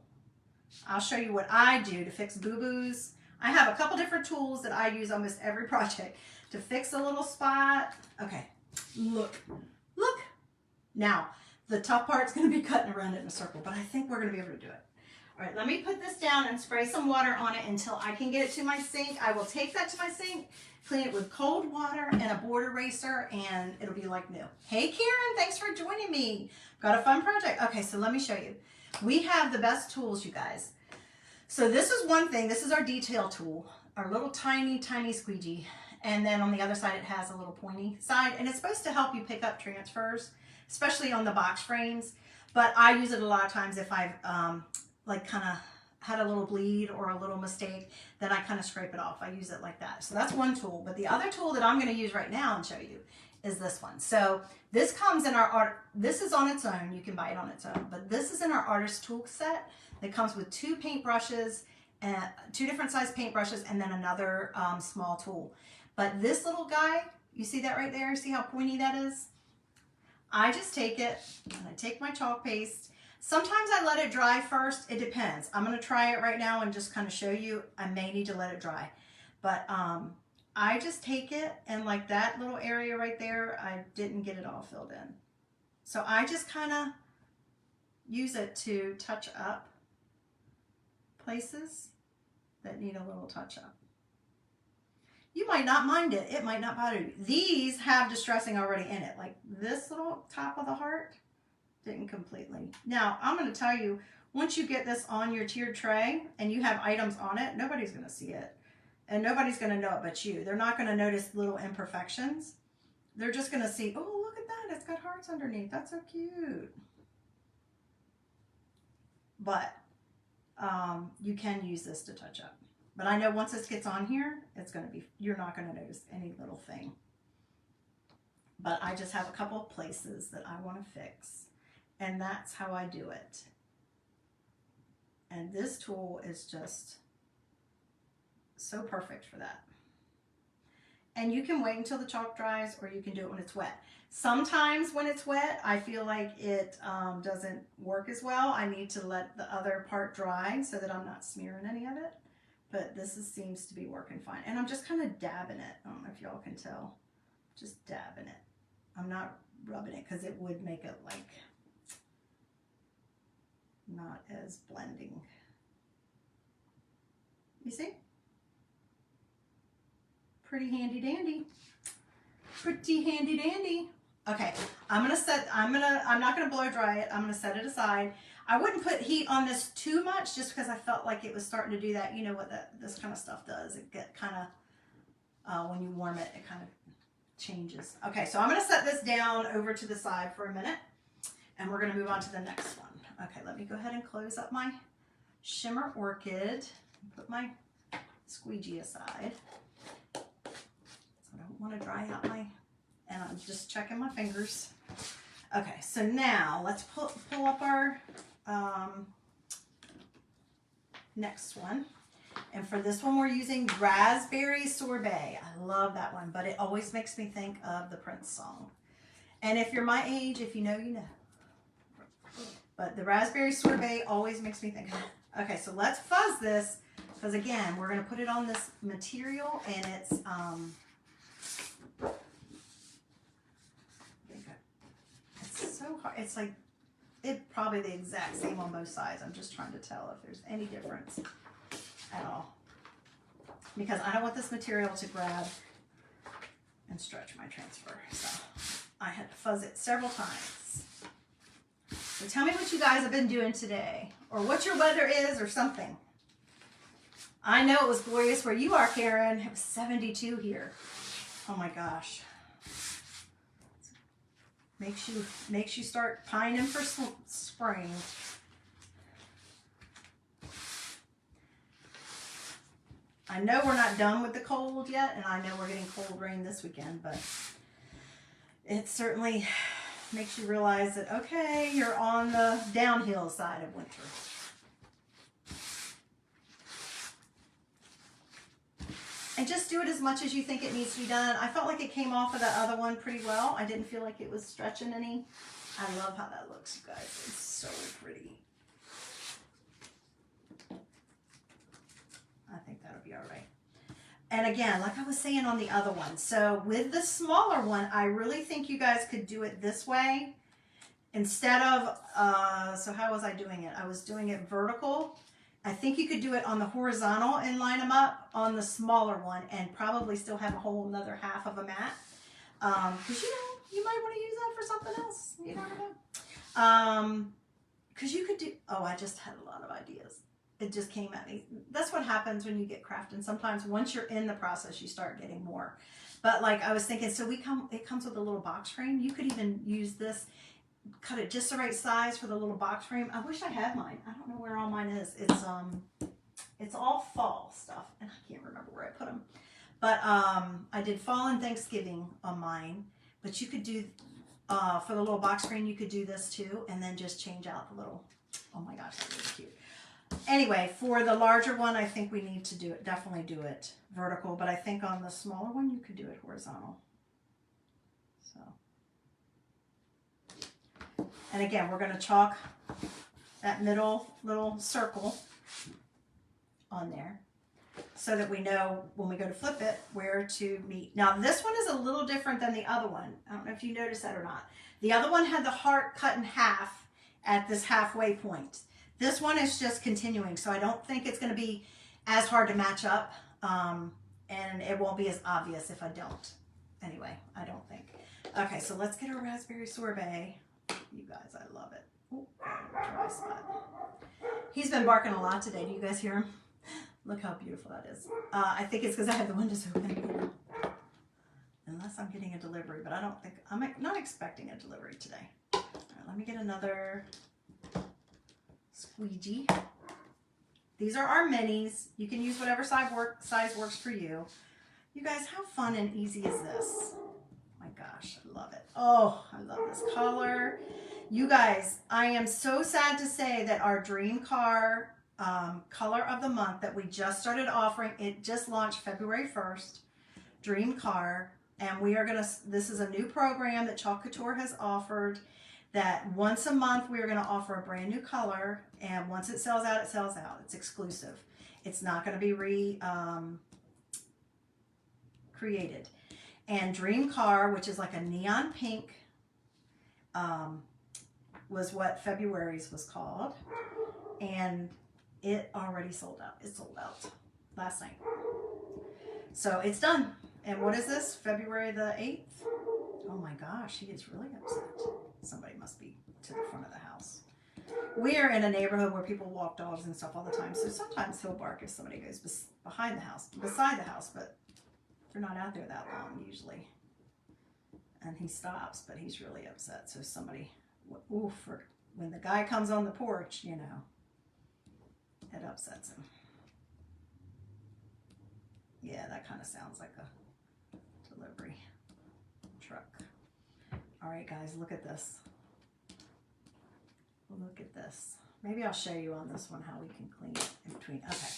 I'll show you what I do to fix boo-boos. I have a couple different tools that I use almost every project to fix a little spot. Okay, look, look. Now, the tough part's gonna be cutting around it in a circle, but I think we're gonna be able to do it. All right, let me put this down and spray some water on it until I can get it to my sink. I will take that to my sink, clean it with cold water and a board eraser, and it'll be like new. Hey, Karen, thanks for joining me. Got a fun project. Okay, so let me show you. We have the best tools, you guys. So this is one thing. This is our detail tool, our little tiny, tiny squeegee. And then on the other side, it has a little pointy side, and it's supposed to help you pick up transfers, especially on the box frames. But I use it a lot of times if I've like kind of had a little bleed or a little mistake, then I kind of scrape it off. I use it like that. So that's one tool. But the other tool that I'm going to use right now and show you is this one. So this comes in our art. This is on its own. You can buy it on its own. But this is in our artist tool set that comes with 2 paintbrushes, and 2 different size paintbrushes, and then another small tool. But this little guy, you see that right there? See how pointy that is? I just take it and I take my chalk paste. Sometimes I let it dry first. It depends. I'm going to try it right now and just kind of show you. I may need to let it dry. But I just take it, and like that little area right there, I didn't get it all filled in. So I just kind of use it to touch up places that need a little touch up. You might not mind it. It might not bother you. These have distressing already in it. Like this little top of the heart didn't completely. Now, I'm going to tell you, once you get this on your tiered tray and you have items on it, nobody's going to see it. And nobody's going to know it but you. They're not going to notice little imperfections. They're just going to see, oh, look at that. It's got hearts underneath. That's so cute. But you can use this to touch up. But I know once this gets on here, it's going to be, you're not going to notice any little thing. But I just have a couple of places that I want to fix. And that's how I do it. And this tool is just so perfect for that. And you can wait until the chalk dries, or you can do it when it's wet. Sometimes when it's wet, I feel like it doesn't work as well. I need to let the other part dry so that I'm not smearing any of it. But this seems to be working fine. And I'm just kind of dabbing it. I don't know if y'all can tell. Just dabbing it. I'm not rubbing it because it would make it like not as blending. You see? Pretty handy dandy. Pretty handy dandy. Okay, I'm not gonna blow dry it. I'm gonna set it aside. I wouldn't put heat on this too much just because I felt like it was starting to do that. You know what this kind of stuff does. It get kind of, when you warm it, it kind of changes. Okay, so I'm gonna set this down over to the side for a minute, and we're gonna move on to the next one. Okay, let me go ahead and close up my Shimmer Orchid. Put my squeegee aside. So I don't want to dry out and I'm just checking my fingers. Okay, so now let's pull up our next one. And for this one, we're using Raspberry Sorbet. I love that one, but it always makes me think of the Prince song. And if you're my age, if you know, you know. But the Raspberry Sorbet always makes me think of it. Okay, so let's fuzz this, because again, we're going to put it on this material, and it's so hard. It's like, it's probably the exact same on both sides. I'm just trying to tell if there's any difference at all, because I don't want this material to grab and stretch my transfer. So I had to fuzz it several times. So tell me what you guys have been doing today, or what your weather is, or something. I know it was glorious where you are, Karen. It was 72 here. Oh my gosh. Makes you start pining for spring. I know we're not done with the cold yet, and I know we're getting cold rain this weekend, but it certainly makes you realize that, okay, you're on the downhill side of winter. And just do it as much as you think it needs to be done. I felt like it came off of the other one pretty well. I didn't feel like it was stretching any. I love how that looks, you guys. It's so pretty. I think that'll be all right. And again, like I was saying on the other one, so with the smaller one, I really think you guys could do it this way. Instead of, so how was I doing it? I was doing it vertical. I think you could do it on the horizontal and line them up on the smaller one and probably still have a whole another half of a mat. Because, you know, you might want to use that for something else. You never know. Because you could do, oh, I just had a lot of ideas. It just came at me. That's what happens when you get crafting. Sometimes once you're in the process, you start getting more. But like I was thinking, so it comes with a little box frame. You could even use this, cut it just the right size for the little box frame. I wish I had mine. I don't know where all mine is. It's all fall stuff, and I can't remember where I put them. But I did fall and Thanksgiving on mine. But you could do for the little box frame, you could do this too, and then just change out the little. Oh my gosh, that was cute. Anyway, for the larger one, I think we need to do it. Definitely do it vertical. But I think on the smaller one, you could do it horizontal. So. And again, we're going to chalk that middle little circle on there so that we know when we go to flip it where to meet. Now this one is a little different than the other one. I don't know if you noticed that or not. The other one had the heart cut in half at this halfway point. This one is just continuing, so I don't think it's going to be as hard to match up, and it won't be as obvious if I don't. Anyway, I don't think. Okay, so let's get our raspberry sorbet. You guys, I love it. Ooh, dry spot. He's been barking a lot today. Do you guys hear him? Look how beautiful that is. I think it's because I have the windows open. Unless I'm getting a delivery, but I don't think, I'm not expecting a delivery today. All right, let me get another squeegee. These are our minis. You can use whatever size works for you. You guys, how fun and easy is this? My gosh, I love it. Oh, I love this color. You guys, I am so sad to say that our dream car color of the month that we just started offering, it just launched February 1st, Dream Car, and we are gonna, this is a new program that Chalk Couture has offered, that once a month we are going to offer a brand new color, and once it sells out, it sells out. It's exclusive. It's not going to be created. And Dream Car, which is like a neon pink, was what February's was called, and it already sold out. It sold out last night. So it's done. And what is this? February the 8th? Oh my gosh, he is really upset. Somebody must be to the front of the house. We are in a neighborhood where people walk dogs and stuff all the time, so sometimes he'll bark if somebody goes behind the house, beside the house, but they're not out there that long usually. And he stops, but he's really upset. So somebody, ooh, when the guy comes on the porch, you know, it upsets him. Yeah, that kind of sounds like a delivery truck. All right, guys, look at this. Look at this. Maybe I'll show you on this one how we can clean it in between. Okay.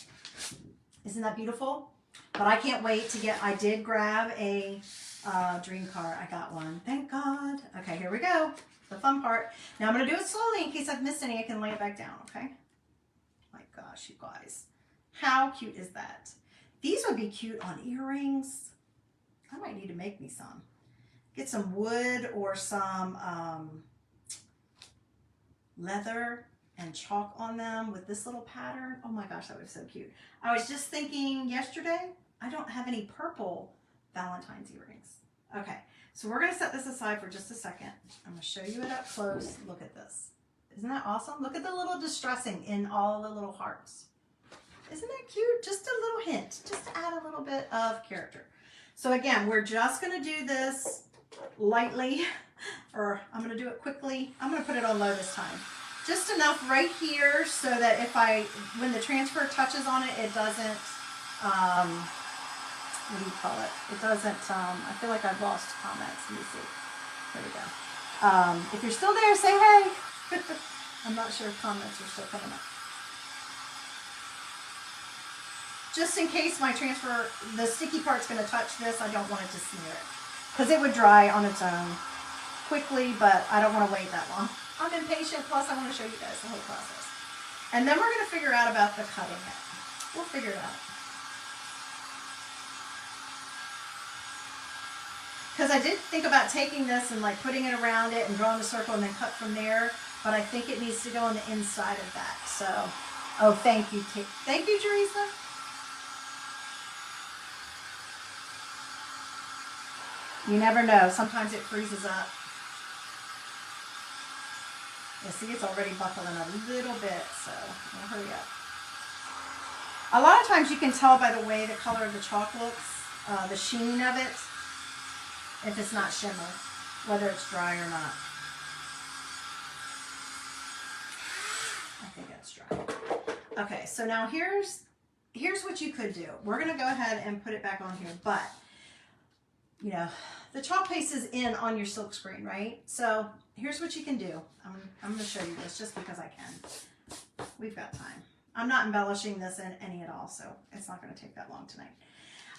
Isn't that beautiful? But I can't wait to get, I did grab a Dream Car. I got one. Thank God. Okay, here we go. The fun part. Now I'm going to do it slowly in case I've missed any. I can lay it back down, okay? My gosh, you guys. How cute is that? These would be cute on earrings. I might need to make me some. Get some wood or some leather and chalk on them with this little pattern. Oh my gosh, that would be so cute. I was just thinking yesterday, I don't have any purple Valentine's earrings. Okay, so we're going to set this aside for just a second. I'm going to show you it up close. Look at this. Isn't that awesome? Look at the little distressing in all the little hearts. Isn't that cute? just a little hint, just to add a little bit of character. So again, we're just going to do this lightly, or I'm going to do it quickly. I'm going to put it on low this time. Just enough right here so that when the transfer touches on it, it doesn't, what do you call it? It doesn't, I feel like I've lost comments. Let me see. There we go. If you're still there, say hey. I'm not sure if comments are still coming up. Just in case my transfer, the sticky part's going to touch this, I don't want it to smear it. Because it would dry on its own quickly, but I don't want to wait that long. I'm impatient, plus I want to show you guys the whole process. And then we're going to figure out about the cutting it. We'll figure it out. Because I did think about taking this and like putting it around it and drawing a circle and then cut from there, but I think it needs to go on the inside of that. So, oh, thank you. Thank you, Teresa. You never know. Sometimes it freezes up. You see, it's already buckling a little bit, so I'll hurry up. A lot of times you can tell by the way the color of the chalk looks, the sheen of it, if it's not shimmer, whether it's dry or not. I think that's dry. Okay, so now here's what you could do. We're going to go ahead and put it back on here, but you know, the chalk paste is in on your silk screen, right? So here's what you can do. I'm going to show you this just because I can. We've got time. I'm not embellishing this in any at all, so it's not going to take that long tonight.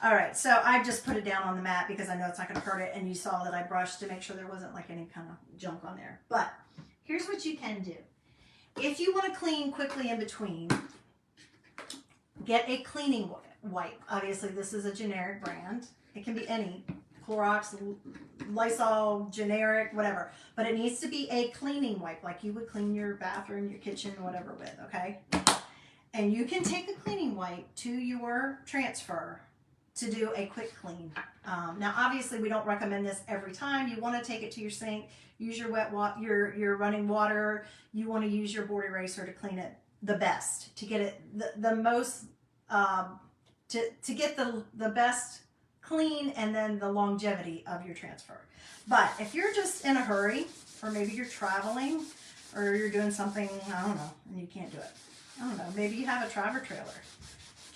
All right, so I just put it down on the mat because I know it's not going to hurt it, and you saw that I brushed to make sure there wasn't like any kind of junk on there. But here's what you can do. If you want to clean quickly in between, get a cleaning wipe. Obviously, this is a generic brand. It can be any. Clorox, Lysol, generic, whatever. But it needs to be a cleaning wipe, like you would clean your bathroom, your kitchen, whatever with, okay? And you can take a cleaning wipe to your transfer to do a quick clean. Now, obviously, we don't recommend this every time. You want to take it to your sink, use your wet water, your running water. You want to use your board eraser to clean it the best, to get it the most, to get the best clean and then the longevity of your transfer. But if you're just in a hurry, or maybe you're traveling, or you're doing something, I don't know, and you can't do it. I don't know, maybe you have a travel trailer.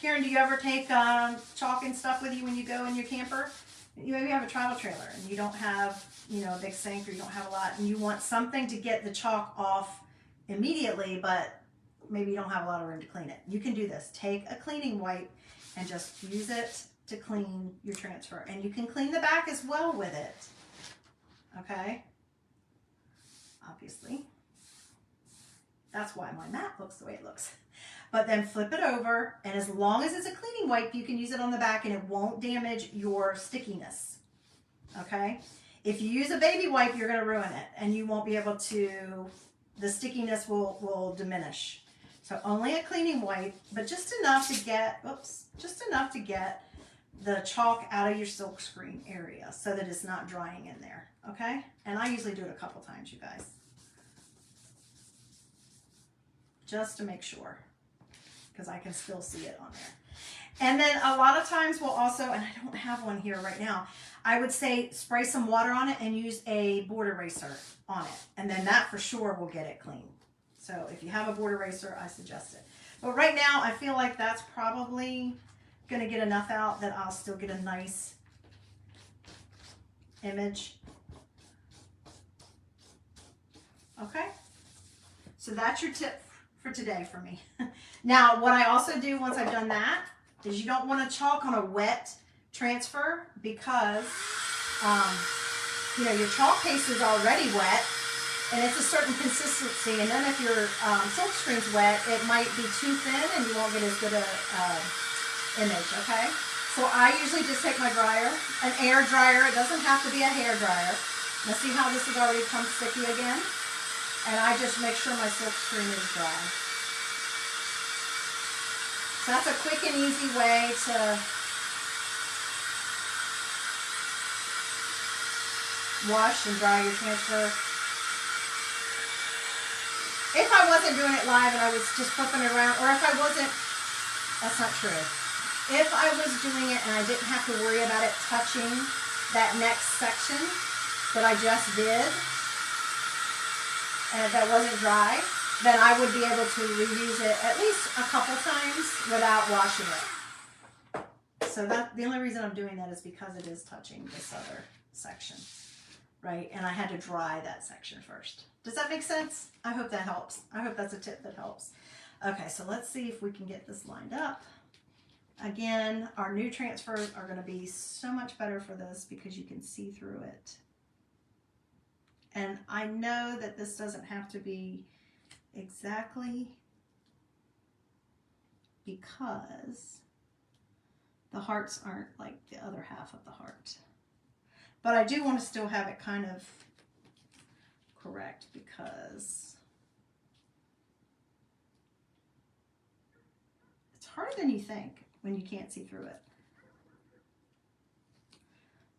Karen, do you ever take chalk and stuff with you when you go in your camper? You maybe have a travel trailer and you don't have, you know, a big sink, or you don't have a lot, and you want something to get the chalk off immediately, but maybe you don't have a lot of room to clean it. You can do this. Take a cleaning wipe and just use it to clean your transfer. And you can clean the back as well with it. Okay? Obviously. That's why my mat looks the way it looks. But then flip it over, and as long as it's a cleaning wipe, you can use it on the back and it won't damage your stickiness. Okay? If you use a baby wipe, you're going to ruin it, and you won't be able to, the stickiness will diminish. So only a cleaning wipe, but just enough to get, oops, just enough to get the chalk out of your silk screen area so that it's not drying in there, okay? And I usually do it a couple times, you guys, just to make sure, because I can still see it on there. And then a lot of times we'll also, and I don't have one here right now, I would say spray some water on it and use a board eraser on it, and then that for sure will get it clean. So if you have a board eraser, I suggest it. But right now, I feel like that's probably going to get enough out that I'll still get a nice image. Okay? So that's your tip for today for me. Now, what I also do once I've done that is you don't want to chalk on a wet transfer because, you know, your chalk paste is already wet. And it's a certain consistency, and then if your silk screen's wet, it might be too thin and you won't get as good a image, okay? So I usually just take my dryer, an air dryer. It doesn't have to be a hair dryer. Now see how this has already become sticky again? And I just make sure my silk screen is dry. So that's a quick and easy way to wash and dry your transfer. If I wasn't doing it live and I was just flipping it around, or if I wasn't That's not true. If I was doing it and I didn't have to worry about it touching that next section that I just did, and if that wasn't dry, then I would be able to reuse it at least a couple times without washing it. So that the only reason I'm doing that is because it is touching this other section, right? And I had to dry that section first. Does that make sense? I hope that helps. I hope that's a tip that helps. Okay, so let's see if we can get this lined up. Again, our new transfers are going to be so much better for this because you can see through it. And I know that this doesn't have to be exactly, because the hearts aren't like the other half of the heart. But I do want to still have it kind of correct because it's harder than you think when you can't see through it.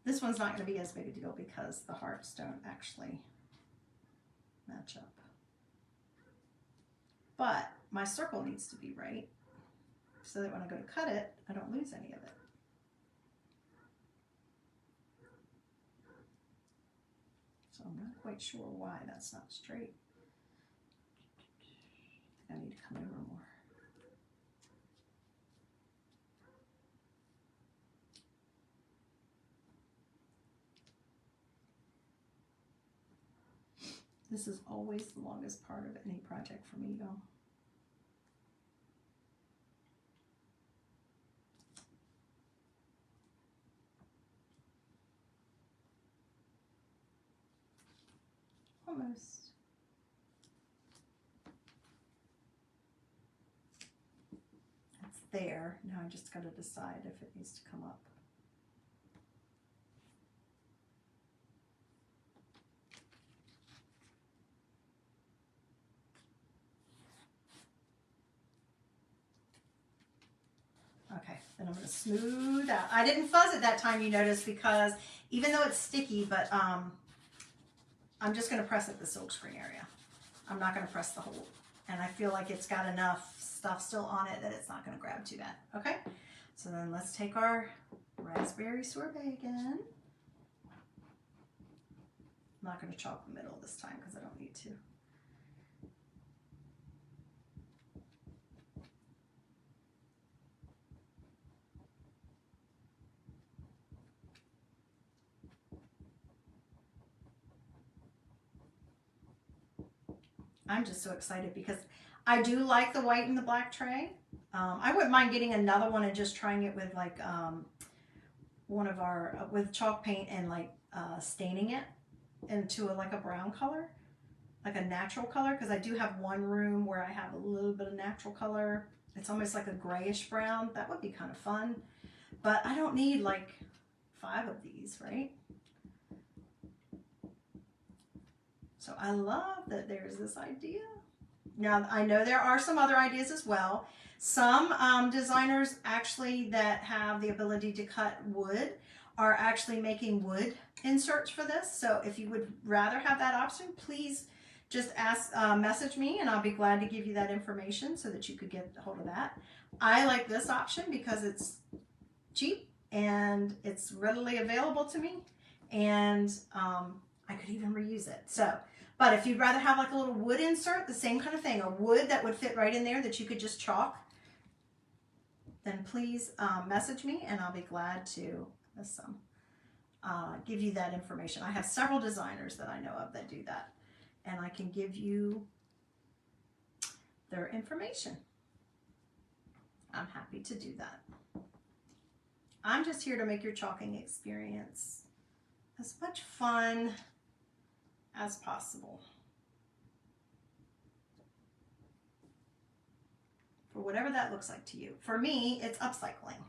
This one's not going to be as big a deal because the hearts don't actually match up. But my circle needs to be right so that when I go to cut it, I don't lose any of it. So I'm not quite sure why that's not straight. I think I need to come over more. This is always the longest part of any project for me, y'all. Almost. It's there. Now I just got to decide if it needs to come up. Okay, then I'm going to smooth out. I didn't fuzz it that time, you notice, because even though it's sticky, but I'm just going to press at the silkscreen area. I'm not going to press the whole. And I feel like it's got enough stuff still on it that it's not going to grab too bad. Okay, so then let's take our raspberry sorbet again. I'm not going to chalk the middle this time because I don't need to. I'm just so excited because I do like the white and the black tray. I wouldn't mind getting another one and just trying it with like one of our, with chalk paint and like staining it into like a brown color, like a natural color, because I do have one room where I have a little bit of natural color. It's almost like a grayish brown. That would be kind of fun. But I don't need like 5 of these, right? So I love that there's this idea. Now, I know there are some other ideas as well. Some designers actually that have the ability to cut wood are actually making wood inserts for this. So if you would rather have that option, please just message me and I'll be glad to give you that information so that you could get a hold of that. I like this option because it's cheap and it's readily available to me, and I could even reuse it. So, but if you'd rather have like a little wood insert, the same kind of thing, a wood that would fit right in there that you could just chalk, then please message me and I'll be glad to give you that information. I have several designers that I know of that do that, and I can give you their information. I'm happy to do that. I'm just here to make your chalking experience as much fun as possible. For whatever that looks like to you. For me, it's upcycling.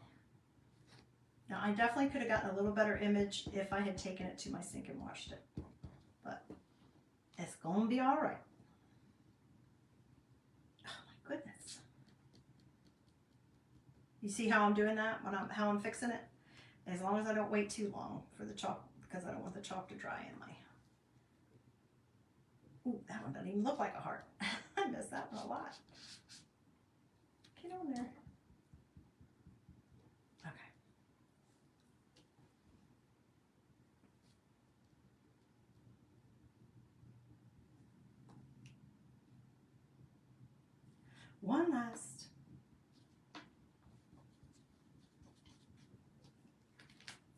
Now, I definitely could have gotten a little better image if I had taken it to my sink and washed it. But it's going to be all right. Oh my goodness. You see how I'm doing that, how I'm fixing it? As long as I don't wait too long for the chalk, because I don't want the chalk to dry in my... Ooh, that one doesn't even look like a heart. I miss that one a lot. Get on there. One last.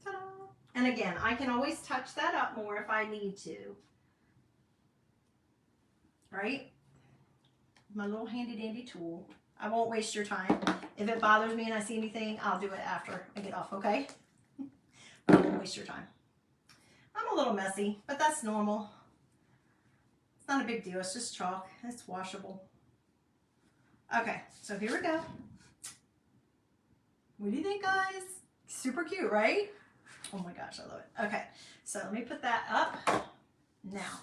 Ta-da. And again, I can always touch that up more if I need to. Right? My little handy dandy tool. I won't waste your time. If it bothers me and I see anything, I'll do it after I get off, okay? But I won't waste your time. I'm a little messy, but that's normal. It's not a big deal. It's just chalk. It's washable. Okay, so here we go. What do you think, guys? Super cute, right? Oh my gosh, I love it. Okay, so let me put that up. Now,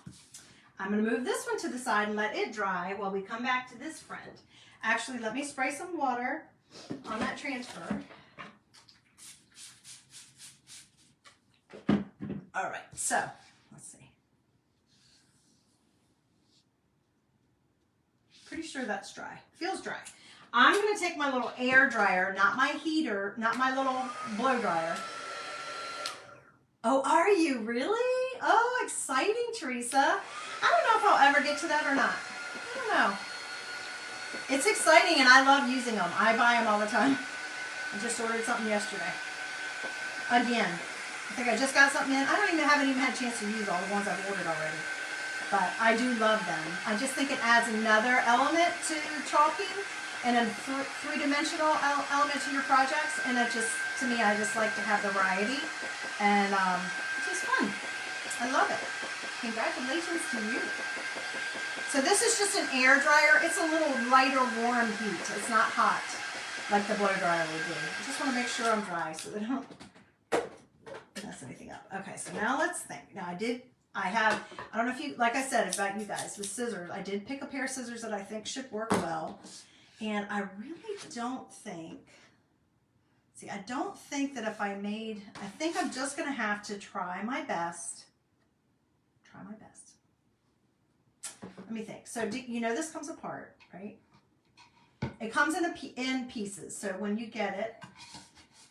I'm going to move this one to the side and let it dry while we come back to this friend. Actually, let me spray some water on that transfer. All right, so let's see. Pretty sure that's dry. Feels dry. I'm going to take my little air dryer, not my heater, not my little blow dryer. Oh, are you really? Oh, exciting, Teresa. I don't know if I'll ever get to that or not. I don't know. It's exciting and I love using them. I buy them all the time. I just ordered something yesterday. Again, I think I just got something in. I haven't even had a chance to use all the ones I've ordered already. But I do love them. I just think it adds another element to chalking and a three-dimensional element to your projects. And it just, to me, I just like to have the variety. And it's just fun. I love it. Congratulations to you. So this is just an air dryer. It's a little lighter warm heat. It's not hot like the blow dryer would be. I just want to make sure I'm dry so that I don't mess anything up. Okay, so now let's think. Now I don't know if you, like I said about you guys with scissors, I did pick a pair of scissors that I think should work well. And I really don't think, I don't think that if I think I'm just going to have to try my best. Let me think. So you know this comes apart, right? It comes in pieces. So when you get it,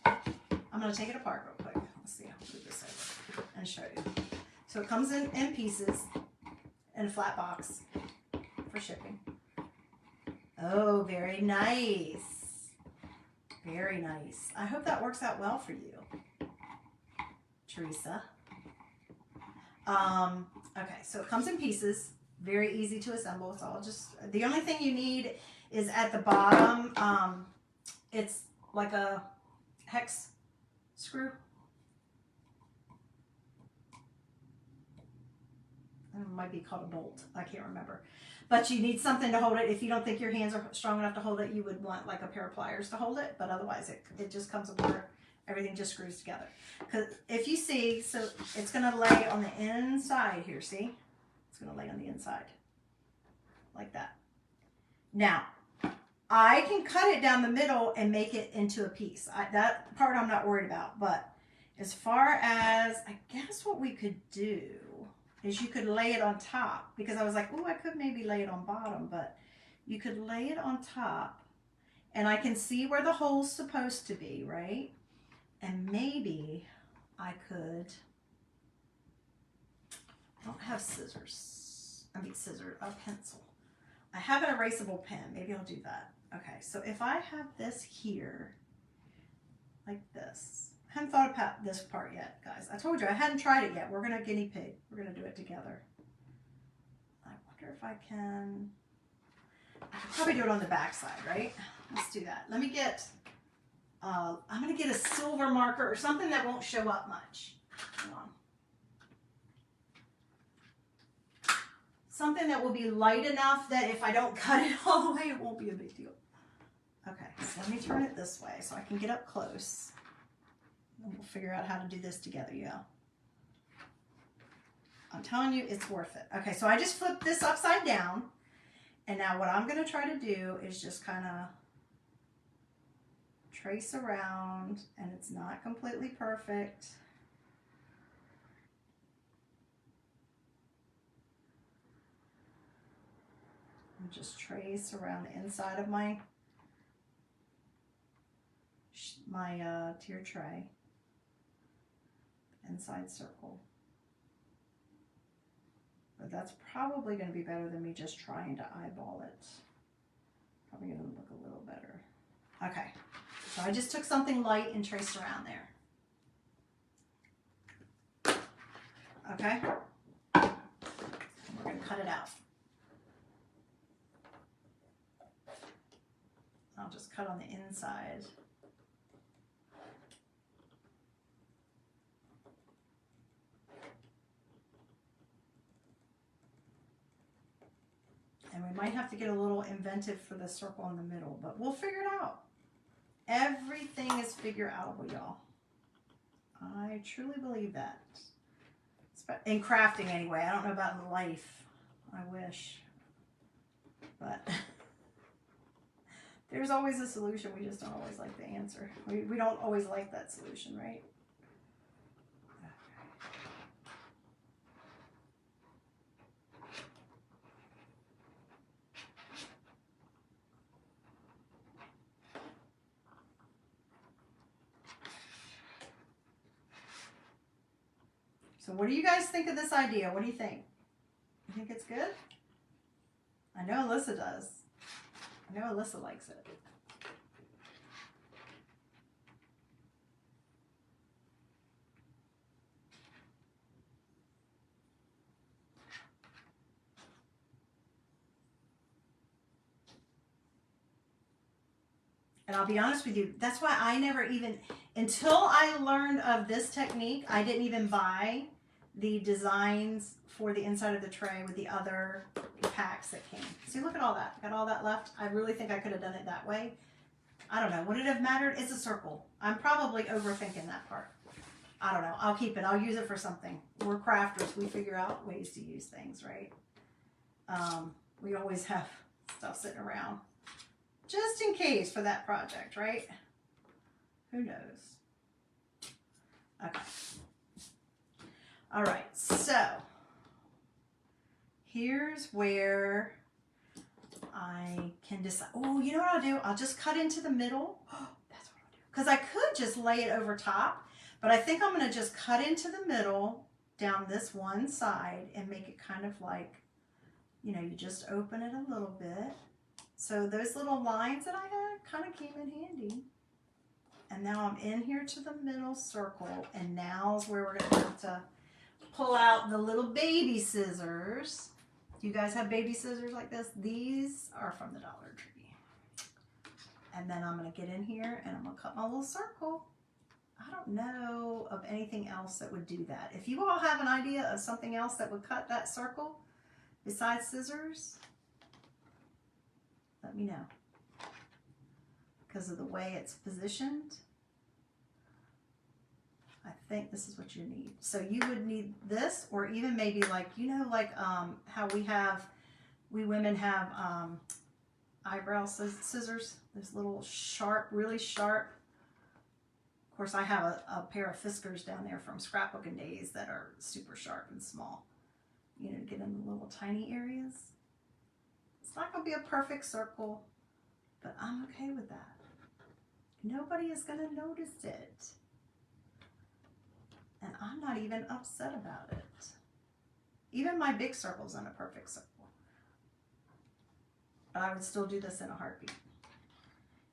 I'm going to take it apart real quick. Let's see. I'll move this over and show you. So it comes in pieces in a flat box for shipping. Oh, very nice. Very nice. I hope that works out well for you, Teresa. Okay, so it comes in pieces. Very easy to assemble. It's all just, the only thing you need is at the bottom, it's like a hex screw. It might be called a bolt. I can't remember. But you need something to hold it. If you don't think your hands are strong enough to hold it, you would want like a pair of pliers to hold it. But otherwise, it just comes apart. Everything just screws together. Because if you see, so it's going to lay on the inside here, see? It's going to lay on the inside. Like that. Now, I can cut it down the middle and make it into a piece. That part I'm not worried about. But as far as, I guess what we could do is you could lay it on top. Because I was like, oh, I could maybe lay it on bottom. But you could lay it on top. And I can see where the hole's supposed to be, right? And maybe I could, I don't have scissors. A pencil. I have an erasable pen. Maybe I'll do that. Okay, so if I have this here, like this. I haven't thought about this part yet, guys. I told you I hadn't tried it yet. We're going to guinea pig. We're going to do it together. I wonder if I can probably do it on the back side, right? Let's do that. Let me get, I'm going to get a silver marker or something that won't show up much. Hold on. Something that will be light enough that if I don't cut it all the way, it won't be a big deal. Okay, so let me turn it this way so I can get up close. And we'll figure out how to do this together, yeah. I'm telling you, it's worth it. Okay, so I just flipped this upside down. And now what I'm going to try to do is just kind of trace around. And it's not completely perfect. And just trace around the inside of my tier tray. Inside circle. But that's probably going to be better than me just trying to eyeball it. Probably gonna look a little better. Okay, so I just took something light and traced around there. Okay, we're gonna cut it out. I'll just cut on the inside. And we might have to get a little inventive for the circle in the middle, but we'll figure it out. Everything is figure outable, y'all. I truly believe that. In crafting anyway. I don't know about in life. I wish. But there's always a solution. We just don't always like the answer. We don't always like that solution, right? So what do you guys think of this idea? What do you think? You think it's good? I know Alyssa does. I know Alyssa likes it. And I'll be honest with you, that's why I never even, until I learned of this technique, I didn't even buy the designs for the inside of the tray with the other packs that came. See, look at all that. Got all that left. I really think I could have done it that way. I don't know. Would it have mattered? It's a circle. I'm probably overthinking that part. I don't know. I'll keep it. I'll use it for something. We're crafters. We figure out ways to use things, right? We always have stuff sitting around. Just in case for that project, right? Who knows? Okay. All right, so here's where I can decide. Oh, you know what I'll do? I'll just cut into the middle. Oh, that's what I'll do. Because I could just lay it over top, but I think I'm going to just cut into the middle down this one side and make it kind of like, you know, you just open it a little bit. So those little lines that I had kind of came in handy. And now I'm in here to the middle circle, and now's where we're going to have to pull out the little baby scissors. Do you guys have baby scissors like this? These are from the Dollar Tree. And then I'm going to get in here and I'm going to cut my little circle. I don't know of anything else that would do that. If you all have an idea of something else that would cut that circle besides scissors, let me know. Because of the way it's positioned, I think this is what you need. So you would need this, or even maybe like, you know, like how we women have eyebrow scissors, those little sharp, really sharp. Of course, I have a pair of Fiskars down there from scrapbooking days that are super sharp and small. You know, to get in the little tiny areas. It's not going to be a perfect circle, but I'm okay with that. Nobody is going to notice it. And I'm not even upset about it. Even my big circle's not a perfect circle. But I would still do this in a heartbeat.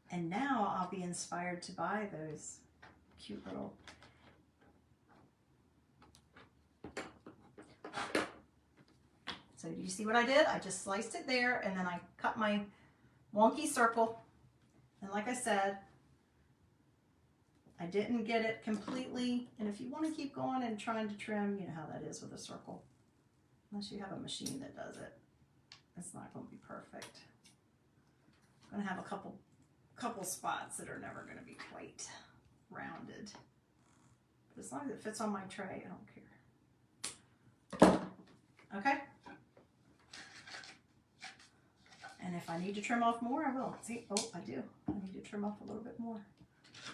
And now I'll be inspired to buy those cute little... So do you see what I did? I just sliced it there, and then I cut my wonky circle. And like I said, I didn't get it completely. And if you want to keep going and trying to trim, you know how that is with a circle. Unless you have a machine that does it, it's not going to be perfect. I'm going to have a couple spots that are never going to be quite rounded. But as long as it fits on my tray, I don't care. Okay? And if I need to trim off more, I will. See, oh, I do. I need to trim off a little bit more.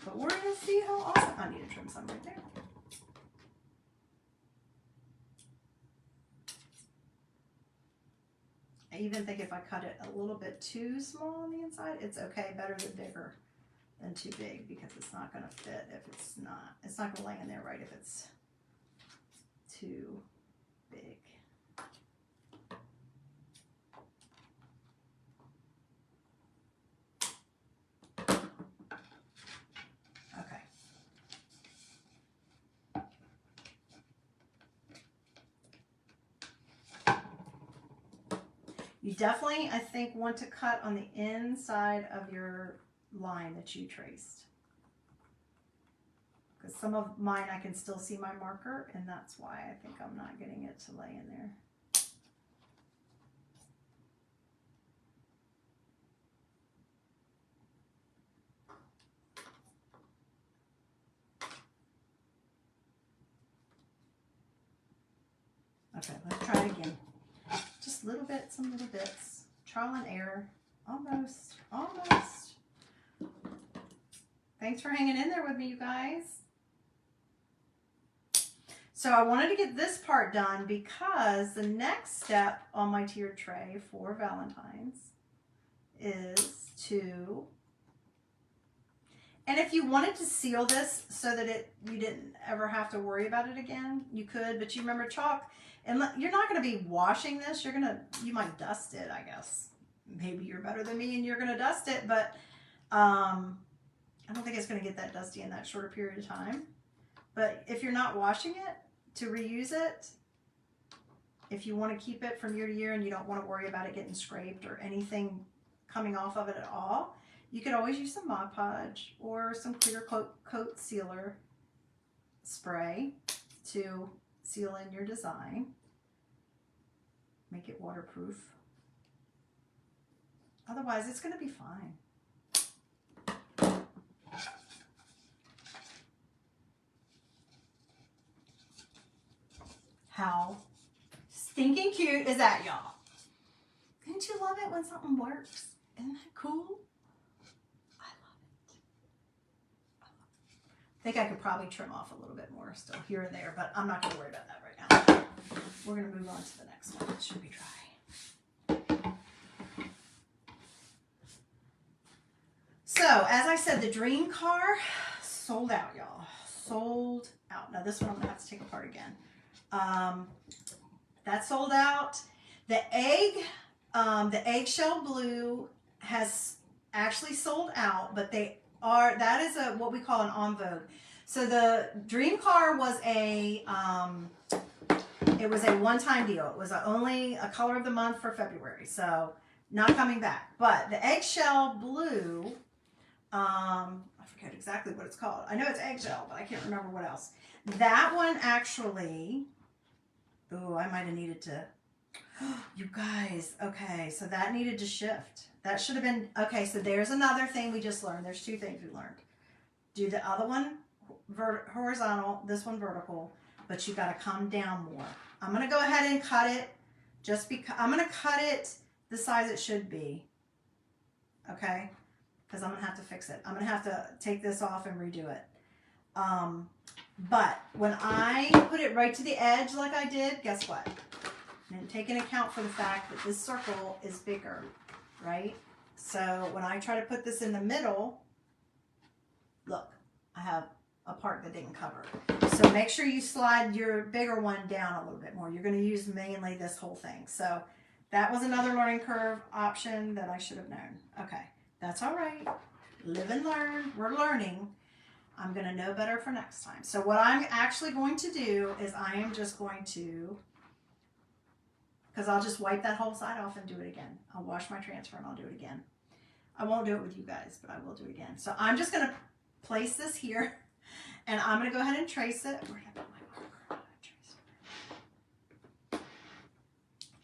But we're going to see how awesome. I need to trim some right there. I even think if I cut it a little bit too small on the inside, it's okay. Better than bigger than too big, because it's not going to fit if it's not going to lay in there right if it's too big. You definitely, I think, want to cut on the inside of your line that you traced. Because some of mine I can still see my marker, and that's why I think I'm not getting it to lay in there. Okay, let's try it again. Just little bits, some little bits. Trial and error. Almost, almost. Thanks for hanging in there with me, you guys. So I wanted to get this part done because the next step on my tiered tray for Valentine's is to, and if you wanted to seal this so that you didn't ever have to worry about it again, you could, but you remember chalk, and you're not going to be washing this. You might dust it, I guess. Maybe you're better than me and you're going to dust it, but I don't think it's going to get that dusty in that shorter period of time. But if you're not washing it, to reuse it, if you want to keep it from year to year and you don't want to worry about it getting scraped or anything coming off of it at all, you could always use some Mod Podge or some clear coat sealer spray to seal in your design. Make it waterproof. Otherwise, it's going to be fine. How stinking cute is that, y'all? Don't you love it when something works? Isn't that cool? I love it. I think I could probably trim off a little bit more still here and there, but I'm not going to worry about that right now. We're going to move on to the next one. It should be dry. So, as I said, the dream car sold out, y'all. Sold out. Now, this one I'm going to have to take apart again. That sold out. The eggshell blue has actually sold out, but that is what we call an en vogue. So the dream car was it was a one-time deal. It was only a color of the month for February, so not coming back. But the eggshell blue, I forget exactly what it's called. I know it's eggshell, but I can't remember what else. That one actually, oh, I might have needed to, you guys, okay, so that needed to shift. That should have been, okay, so there's another thing we just learned. There's two things we learned. Do the other one horizontal, this one vertical, but you got to come down more. I'm going to go ahead and cut it just because, I'm going to cut it the size it should be, okay, because I'm going to have to fix it. I'm going to have to take this off and redo it. But when I put it right to the edge like I did, guess what? I didn't take into account for the fact that this circle is bigger, right? So when I try to put this in the middle, look, I have a part that didn't cover. So make sure you slide your bigger one down a little bit more. You're going to use mainly this whole thing. So that was another learning curve option that I should have known. Okay, that's all right. Live and learn. We're learning. I'm going to know better for next time. So what I'm actually going to do is I am just going to, because I'll just wipe that whole side off and do it again. I'll wash my transfer and I'll do it again. I won't do it with you guys, but I will do it again. So I'm just going to place this here and I'm going to go ahead and trace it. Where did I put my marker?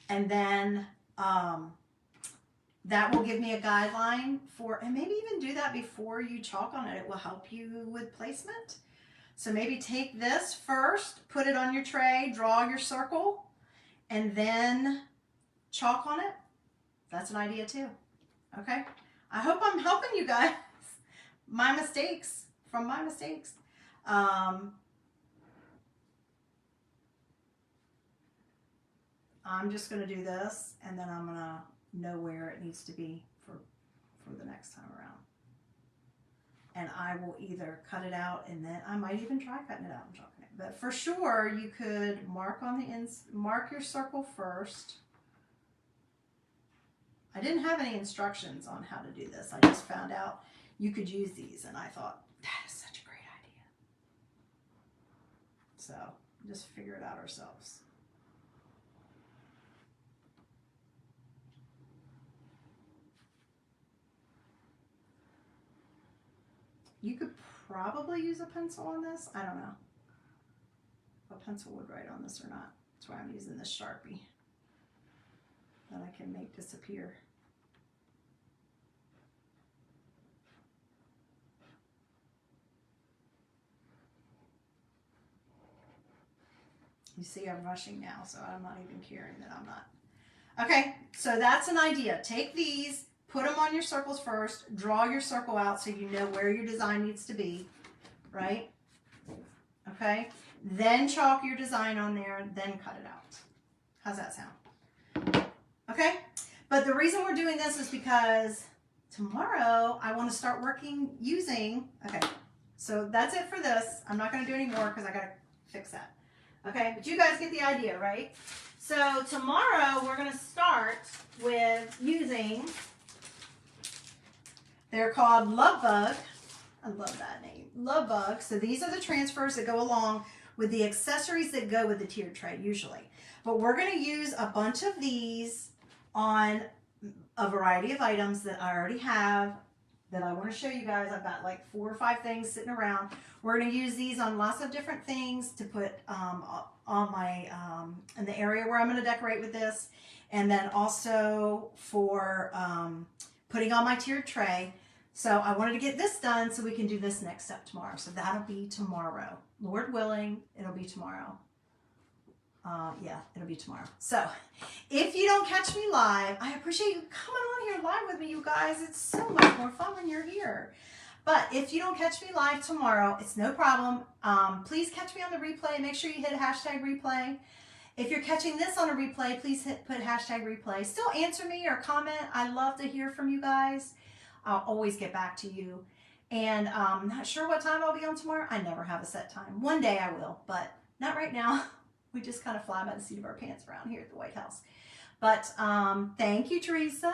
And then that will give me a guideline for, and maybe even do that before you chalk on it. It will help you with placement. So maybe take this first, put it on your tray, draw your circle, and then chalk on it. That's an idea too. Okay. I hope I'm helping you guys. My mistakes, from my mistakes. I'm just going to do this, and then I'm going to know where it needs to be for the next time around. And I will either cut it out, and then I might even try cutting it out and chalking it. But for sure, you could mark on the ends, mark your circle first. I didn't have any instructions on how to do this. I just found out you could use these, and I thought, that is such a great idea. So just figure it out ourselves. You could probably use a pencil on this. I don't know if a pencil would write on this or not. That's why I'm using this Sharpie that I can make disappear. You see I'm rushing now, so I'm not even caring that I'm not. Okay, so that's an idea. Take these, put them on your circles first, draw your circle out so you know where your design needs to be, right? Okay, then chalk your design on there, then cut it out. How's that sound? Okay, but the reason we're doing this is because tomorrow I want to start working using, okay, so that's it for this. I'm not going to do any more because I got to fix that. Okay, but you guys get the idea, right? So tomorrow we're going to start with using, they're called Love Bug. I love that name, Love Bug. So these are the transfers that go along with the accessories that go with the tiered tray usually. But we're going to use a bunch of these on a variety of items that I already have that I want to show you guys. I've got like 4 or 5 things sitting around. We're going to use these on lots of different things to put on my, in the area where I'm going to decorate with this. And then also for putting on my tiered tray. So I wanted to get this done so we can do this next step tomorrow. So that'll be tomorrow. Lord willing, it'll be tomorrow. Yeah, it'll be tomorrow. So if you don't catch me live, I appreciate you coming on here live with me, you guys. It's so much more fun when you're here. But if you don't catch me live tomorrow, it's no problem. Please catch me on the replay. Make sure you hit hashtag replay. If you're catching this on a replay, please put hashtag replay. Still answer me or comment. I love to hear from you guys. I'll always get back to you. And I'm not sure what time I'll be on tomorrow. I never have a set time. One day I will, but not right now. We just kind of fly by the seat of our pants around here at the White House. But thank you, Teresa.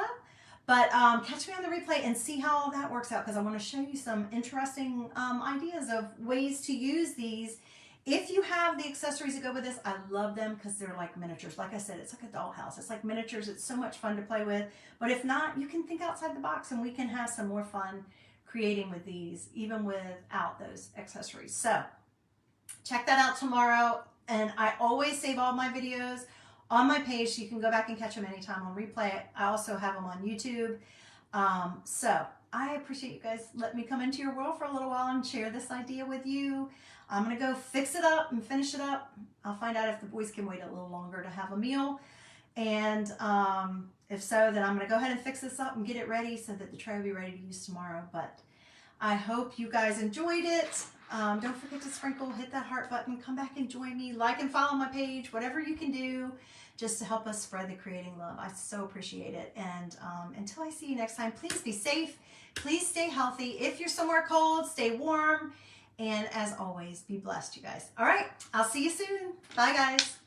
But catch me on the replay and see how all that works out, because I want to show you some interesting ideas of ways to use these. If you have the accessories that go with this, I love them because they're like miniatures. Like I said, it's like a dollhouse. It's like miniatures. It's so much fun to play with. But if not, you can think outside the box and we can have some more fun creating with these, even without those accessories. So check that out tomorrow. And I always save all my videos on my page, so you can go back and catch them anytime on replay. I also have them on YouTube. So I appreciate you guys letting me come into your world for a little while and share this idea with you. I'm going to go fix it up and finish it up. I'll find out if the boys can wait a little longer to have a meal. And if so, then I'm going to go ahead and fix this up and get it ready so that the tray will be ready to use tomorrow. But I hope you guys enjoyed it. Don't forget to sprinkle, hit that heart button, come back and join me, like and follow my page, whatever you can do just to help us spread the creating love. I so appreciate it. And until I see you next time, please be safe. Please stay healthy. If you're somewhere cold, stay warm. And as always, be blessed, you guys. All right, I'll see you soon. Bye, guys.